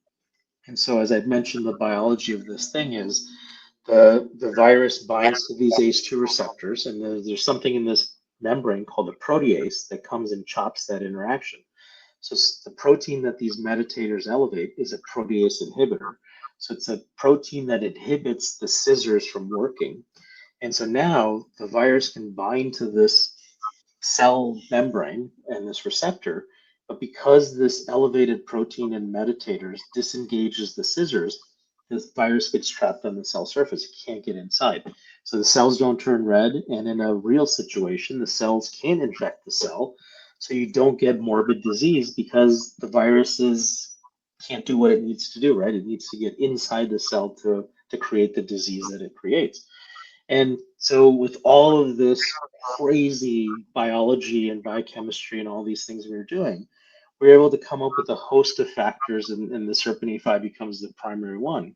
And so, as I've mentioned, the biology of this thing is the virus binds to these ACE2 receptors, and there's something in this membrane called a protease that comes and chops that interaction. So the protein that these meditators elevate is a protease inhibitor. So it's a protein that inhibits the scissors from working. And so now the virus can bind to this cell membrane and this receptor But because this elevated protein in meditators disengages the scissors, this virus gets trapped on the cell surface. It can't get inside. So the cells don't turn red. And in a real situation, the cells can infect the cell. So you don't get morbid disease because the viruses can't do what it needs to do, right? It needs to get inside the cell to create the disease that it creates. And so, with all of this crazy biology and biochemistry and all these things we were doing, we were able to come up with a host of factors, and the SERPINE5 becomes the primary one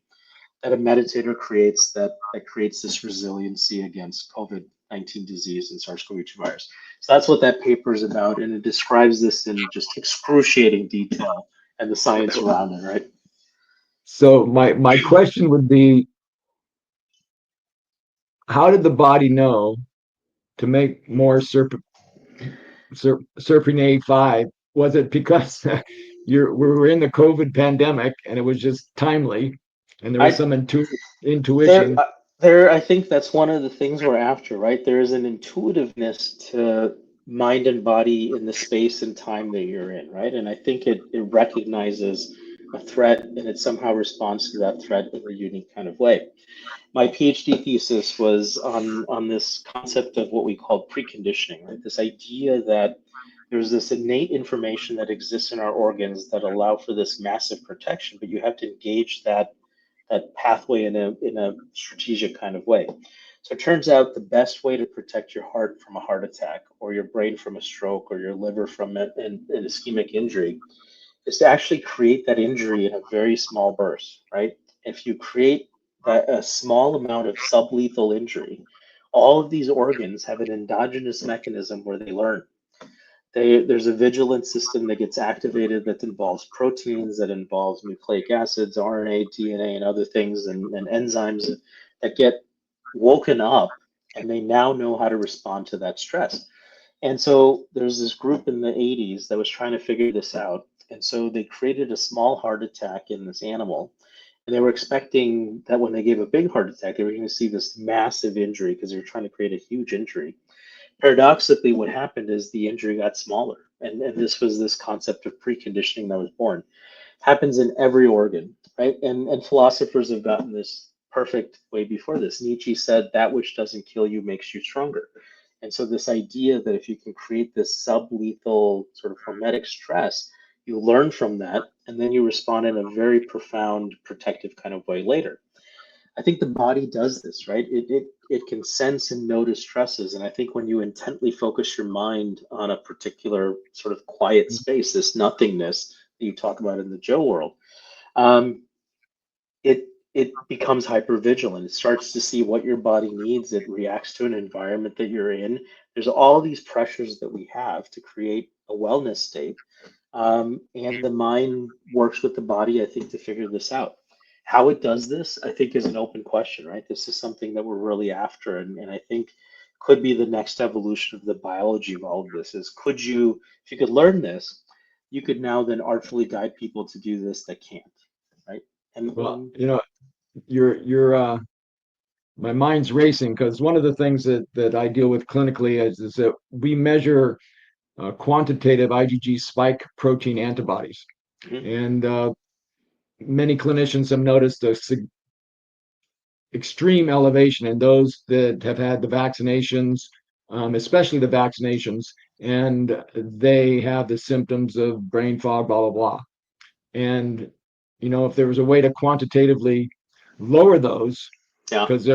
that a meditator creates that creates this resiliency against COVID-19 disease and SARS-CoV-2 virus. So that's what that paper is about, and it describes this in just excruciating detail and the science around it, right? So my question would be, how did the body know to make more Serpine 5? Was it because we were in the COVID pandemic and it was just timely and there was I some There, intuition? I think that's one of the things we're after, right? There is an intuitiveness to mind and body in the space and time that you're in, right? And I think it recognizes a threat and it somehow responds to that threat in a unique kind of way. My PhD thesis was on this concept of what we call preconditioning, right? This idea that there's this innate information that exists in our organs that allow for this massive protection, but you have to engage that pathway in a strategic kind of way. So it turns out the best way to protect your heart from a heart attack, or your brain from a stroke, or your liver from an ischemic injury, is to actually create that injury in a very small burst, right? If you create a small amount of sublethal injury, all of these organs have an endogenous mechanism where they learn. There's a vigilance system that gets activated that involves proteins, that involves nucleic acids, RNA, DNA, and other things, and enzymes that get woken up, and they now know how to respond to that stress. And so there's this group in the 80s that was trying to figure this out. And so they created a small heart attack in this animal. And they were expecting that when they gave a big heart attack, they were going to see this massive injury because they were trying to create a huge injury. Paradoxically, what happened is the injury got smaller. And this was this concept of preconditioning that was born. Happens in every organ, right? And philosophers have gotten this perfect way before this. Nietzsche said, that which doesn't kill you makes you stronger. And so this idea that if you can create this sublethal sort of hormetic stress, you learn from that, and then you respond in a very profound protective kind of way later. I think the body does this, right? It can sense and notice stresses. And I think when you intently focus your mind on a particular sort of quiet space, this nothingness that you talk about in the Joe world, um, it becomes hyper vigilant. It starts to see what your body needs. It reacts to an environment that you're in. There's all these pressures that we have to create a wellness state. And the mind works with the body, I think, to figure this out. How it does this, I think, is an open question, right? This is something that we're really after, and I think could be the next evolution of the biology of all of this. Is could you, if you could learn this, you could now then artfully guide people to do this that can't, right? Well, And you're my mind's racing because one of the things that I deal with clinically is that we measure quantitative IgG spike protein antibodies. mhm, And many clinicians have noticed a extreme elevation in those that have had the vaccinations, especially the vaccinations, and they have the symptoms of brain fog, blah, blah, blah. And, if there was a way to quantitatively lower those, yeah, because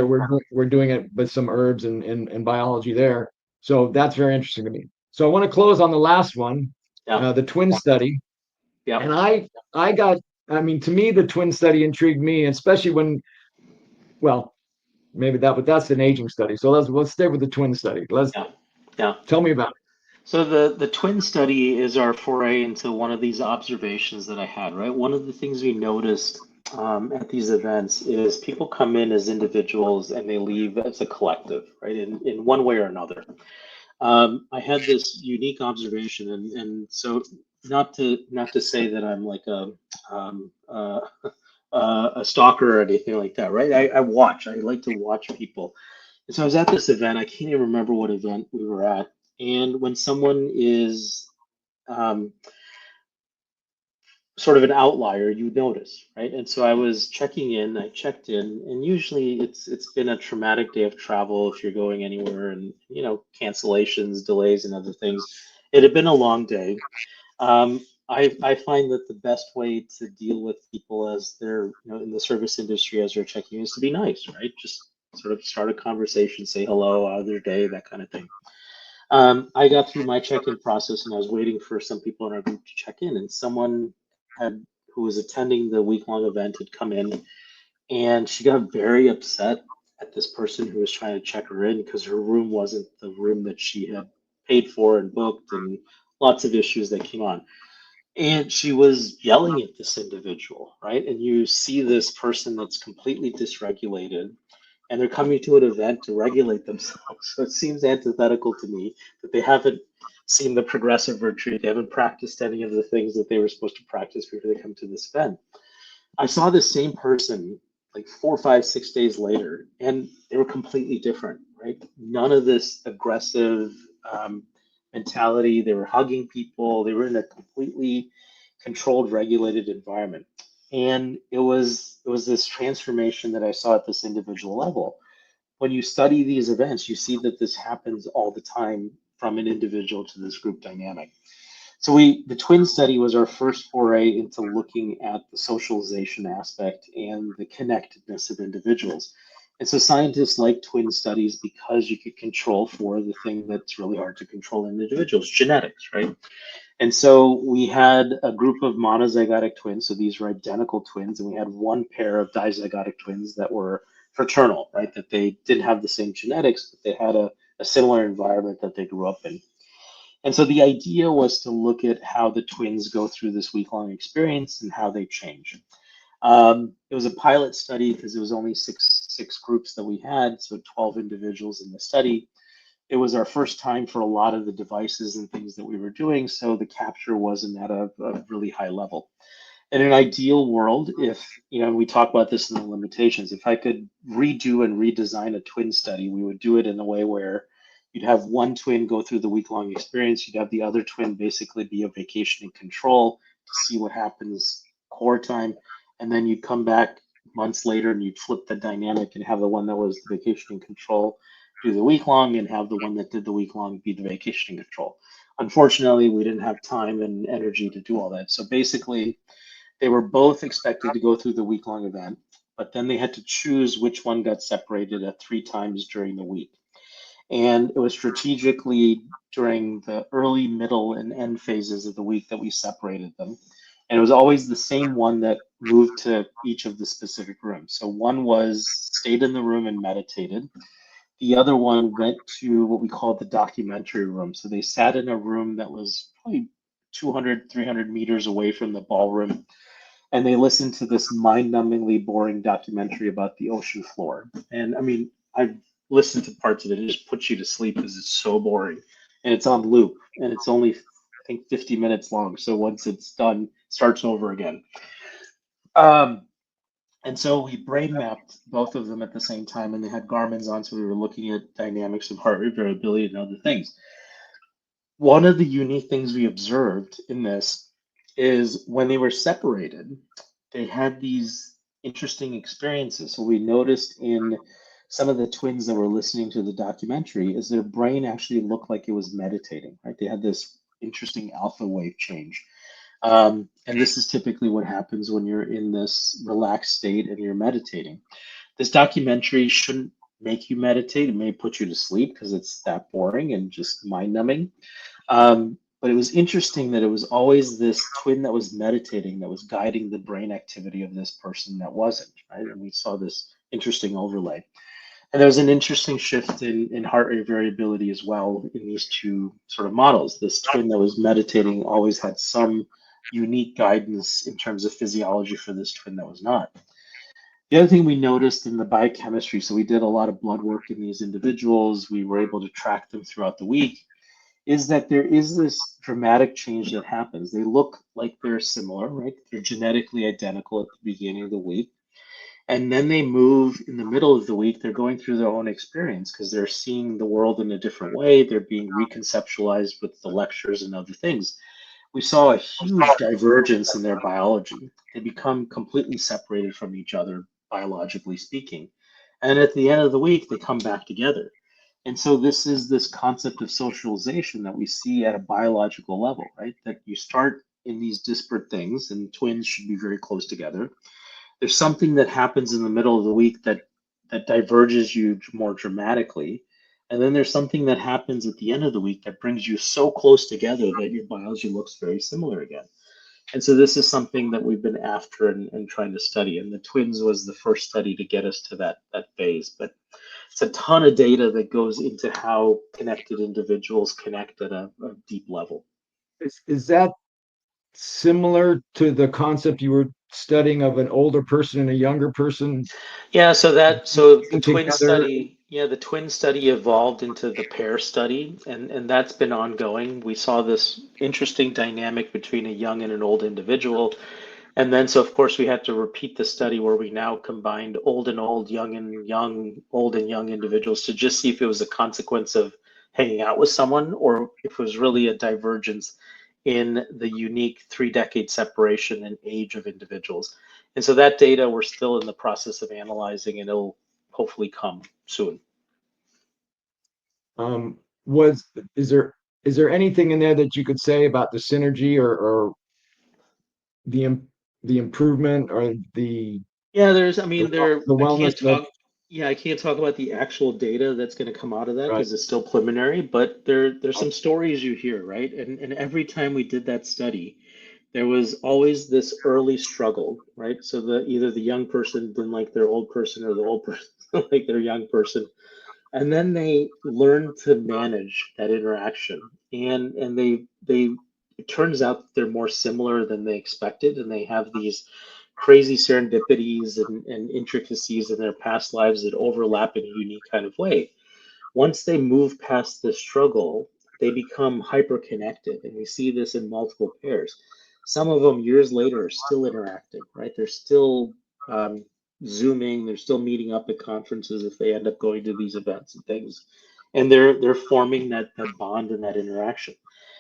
we're doing it with some herbs and biology there. So that's very interesting to me. So I want to close on the last one, yeah, the twin study. yeah. And I got, I mean, to me, the twin study intrigued me, especially when, well, maybe that's an aging study. So let's stay with the twin study. Let's Yeah, yeah. tell me about So the twin study is our foray into one of these observations that I had, right? One of the things we noticed at these events is people come in as individuals and they leave as a collective, right? In one way or another. I had this unique observation, and so not to say that I'm like um, uh, a stalker or anything like that, right? I watch. I like to watch people. And so I was at this event. I can't even remember what event we were at. And when someone is um, sort of an outlier, you notice, right? And so I was checking in, I checked in, and usually it's been a traumatic day of travel if you're going anywhere, and cancellations, delays, and other things. It had been a long day. I find that the best way to deal with people as they're in the service industry as they're checking is to be nice, right? Just sort of start a conversation, say hello, how's their day, that kind of thing. I got through my check-in process and I was waiting for some people in our group to check in, and someone had who was attending the week-long event had come in, and she got very upset at this person who was trying to check her in because her room wasn't the room that she had paid for and booked, and lots of issues that came on. And she was yelling at this individual, right? And you see this person that's completely dysregulated, and they're coming to an event to regulate themselves. So it seems antithetical to me that they haven't seen the progressive retreat. They haven't practiced any of the things that they were supposed to practice before they come to this event. I saw the same person like 4, 5, 6 days later, and they were completely different, right? None of this aggressive um, mentality. They were hugging people. They were in a completely controlled, regulated environment, and it was this transformation that I saw at this individual level. When you study these events, you see that this happens all the time from an individual to this group dynamic. So the twin study was our first foray into looking at the socialization aspect and the connectedness of individuals. And so scientists like twin studies because you could control for the thing that's really hard to control in individuals, genetics, right? And so we had a group of monozygotic twins. So these were identical twins, and we had one pair of dizygotic twins that were fraternal, right? That they didn't have the same genetics, but they had a similar environment that they grew up in. And so the idea was to look at how the twins go through this week-long experience and how they change. It was a pilot study because it was only six groups that we had, so 12 individuals in the study. It was our first time for a lot of the devices and things that we were doing, so the capture wasn't at a really high level. In an ideal world, if we talk about this in the limitations, if I could redo and redesign a twin study, we would do it in a way where you'd have one twin go through the week-long experience, you'd have the other twin basically be a vacation in control to see what happens core time, and then you'd come back months later and you'd flip the dynamic and have the one that was the vacation in control do the week long and have the one that did the week long be the vacation in control. Unfortunately, we didn't have time and energy to do all that. So basically, they were both expected to go through the week long event, but then they had to choose which one got separated at 3 times during the week. And it was strategically during the early, middle, and end phases of the week that we separated them. And it was always the same one that moved to each of the specific rooms. So one was stayed in the room and meditated. The other one went to what we call the documentary room. So they sat in a room that was probably 200, 300 meters away from the ballroom, and they listened to this mind-numbingly boring documentary about the ocean floor. And I mean, I've listened to parts of it; it just puts you to sleep because it's so boring, and it's on loop, and it's only I think 50 minutes long. So once it's done, it starts over again. Um, and so we brain mapped both of them at the same time, and they had Garmin's on, so we were looking at dynamics of heart rate variability and other things. One of the unique things we observed in this is when they were separated, they had these interesting experiences. So we noticed in some of the twins that were listening to the documentary is their brain actually looked like it was meditating, right? They had this interesting alpha wave change. And this is typically what happens when you're in this relaxed state and you're meditating. This documentary shouldn't make you meditate. It may put you to sleep because it's that boring and just mind numbing. But it was interesting that it was always this twin that was meditating that was guiding the brain activity of this person that wasn't, right? And we saw this interesting overlay. And there was an interesting shift in heart rate variability as well in these two sort of models. This twin that was meditating always had some unique guidance in terms of physiology for this twin that was not. The other thing we noticed in the biochemistry, so we did a lot of blood work in these individuals, we were able to track them throughout the week, is that there is this dramatic change that happens. They look like they're similar, right? They're genetically identical at the beginning of the week. And then they move in the middle of the week, they're going through their own experience because they're seeing the world in a different way. They're being reconceptualized with the lectures and other things. we saw a huge divergence in their biology. They become completely separated from each other, biologically speaking. And at the end of the week, they come back together. And so this is this concept of socialization that we see at a biological level, right? That you start in these disparate things, and twins should be very close together. There's something that happens in the middle of the week that diverges you more dramatically. And then there's something that happens at the end of the week that brings you so close together that your biology looks very similar again. And so this is something that we've been after and trying to study. And the twins was the first study to get us to that phase. But it's a ton of data that goes into how connected individuals connect at a deep level. Is that similar to the concept you were studying of an older person and a younger person Yeah, so the being twin together? study, yeah, the twin study evolved into the pair study, and that's been ongoing. We saw this interesting dynamic between a young and an old individual. And then, so of course, we had to repeat the study where we now combined old and old, young and young, old and young individuals to just see if it was a consequence of hanging out with someone or if it was really a divergence in the unique 3 decade separation in age of individuals. And so that data we're still in the process of analyzing and it'll hopefully come soon. Um, was is there anything in there that you could say about the synergy or the the improvement or Yeah, there's, I mean, the I wellness can't of talk, yeah, I can't talk about the actual data that's going to come out of that right? because it's still preliminary, but there's some stories you hear, right? And every time we did that study, there was always this early struggle, right? So either the young person didn't like their old person or the old person didn't like their young person. And then they learn to manage that interaction. And they it turns out that they're more similar than they expected, and they have these crazy serendipities and intricacies in their past lives that overlap in a unique kind of way. Once they move past the struggle, they become hyper connected, and we see this in multiple pairs. Some of them years later are still interacting, right? They're still um, zooming, they're still meeting up at conferences if they end up going to these events and things, and they're forming that bond and that interaction.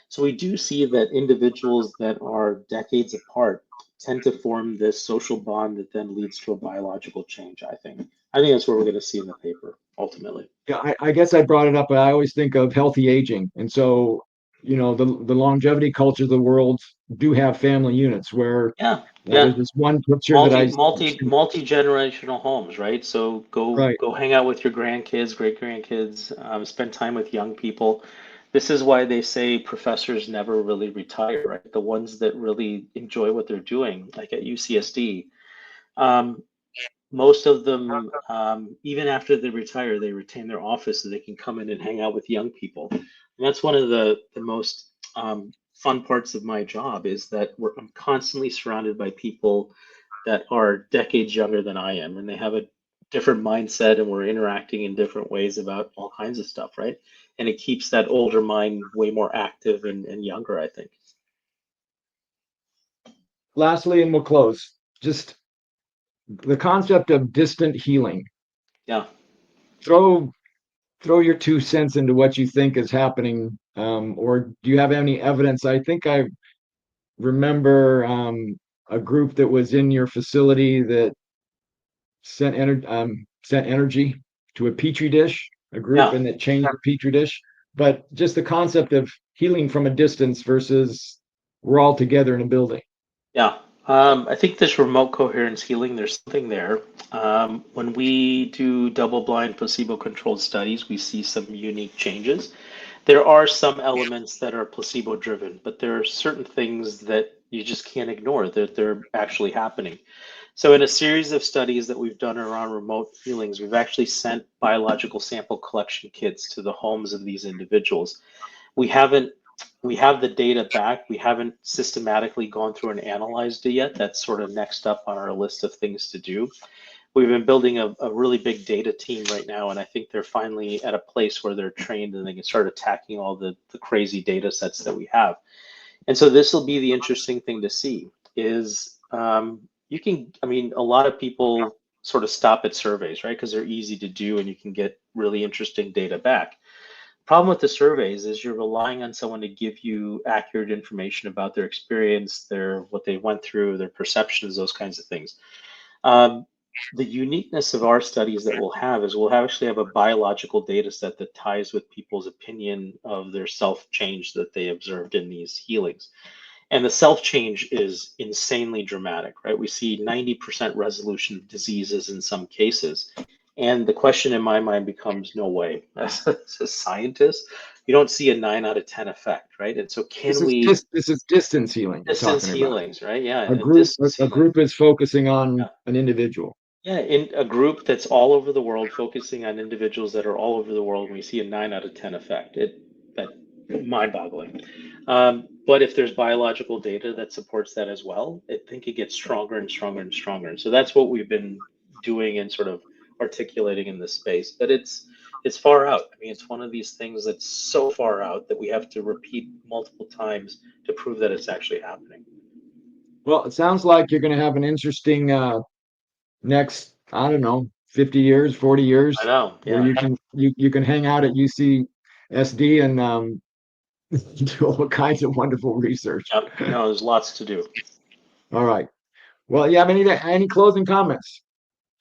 So we do see that individuals that are decades apart tend to form this social bond that then leads to a biological change. I think that's what we're going to see in the paper ultimately. Yeah, I guess I brought it up, but I always think of healthy aging. And so, the longevity culture of the world do have family units where Yeah, yeah. there's this one picture that I Multi-generational homes, right? So right. go hang out with your grandkids, great grandkids, spend time with young people. This is why they say professors never really retire, right? The ones that really enjoy what they're doing, like at UCSD, um, most of them, even after they retire, they retain their office so they can come in and hang out with young people. And that's one of the most fun parts of my job is that I'm constantly surrounded by people that are decades younger than I am, and they have a different mindset, and we're interacting in different ways about all kinds of stuff, right? And it keeps that older mind way more active and younger, I think. Lastly, and we'll close. Just the concept of distant healing. Yeah, Throw throw your 2 cents into what you think is happening, or do you have any evidence? I think I remember a group that was in your facility that sent energy to a petri dish, a group, yeah. and that changed the petri dish. But just the concept of healing from a distance versus we're all together in a building. Yeah, I think this remote coherence healing, there's something there. When we do double-blind placebo-controlled studies, we see some unique changes. There are some elements that are placebo-driven, but there are certain things that you just can't ignore that they're actually happening. So in a series of studies that we've done around remote healings, we've actually sent biological sample collection kits to the homes of these individuals. We haven't we have the data back. We haven't systematically gone through and analyzed it yet. That's sort of next up on our list of things to do. We've been building a really big data team right now, and I think they're finally at a place where they're trained and they can start attacking all the crazy data sets that we have. And so this will be the interesting thing to see is you can, I mean, a lot of people sort of stop at surveys, right? Because they're easy to do and you can get really interesting data back. problem with the surveys is you're relying on someone to give you accurate information about their experience, what they went through, their perceptions, those kinds of things. The uniqueness of our studies that we'll have is actually have a biological data set that ties with people's opinion of their self change that they observed in these healings. And the self change is insanely dramatic, right? We see 90% resolution of diseases in some cases. And the question in my mind becomes, no way. As a scientist, you don't see a 9 out of 10 effect, right? And so This can is we just this is distance healing we're distance talking about. healings, right? Yeah, A a group distance a healing. group is focusing on Yeah. an individual. Yeah, in a group that's all over the world, focusing on individuals that are all over the world, and we see a 9 out of 10 effect. That mind-boggling. But if there's biological data that supports that as well, I think it gets stronger and stronger and stronger. And so that's what we've been doing and sort of articulating in this space. But it's far out. I mean, it's one of these things that's so far out that we have to repeat multiple times to prove that it's actually happening. Well, it sounds like you're going to have an interesting next, I don't know, 50 years, 40 I years, know, where yeah. you can hang out at UCSD and do all kinds of wonderful research. Yep. No, there's lots to do. All right. Well, you have any closing comments?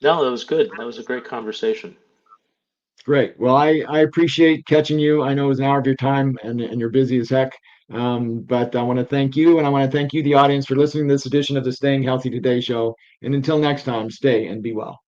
No, that was good. That was a great conversation. Great. Well, I appreciate catching you. I know it was an hour of your time and you're busy as heck. But I want to thank you, and I want to thank you, the audience, for listening to this edition of the Staying Healthy Today show. And until next time, stay and be well.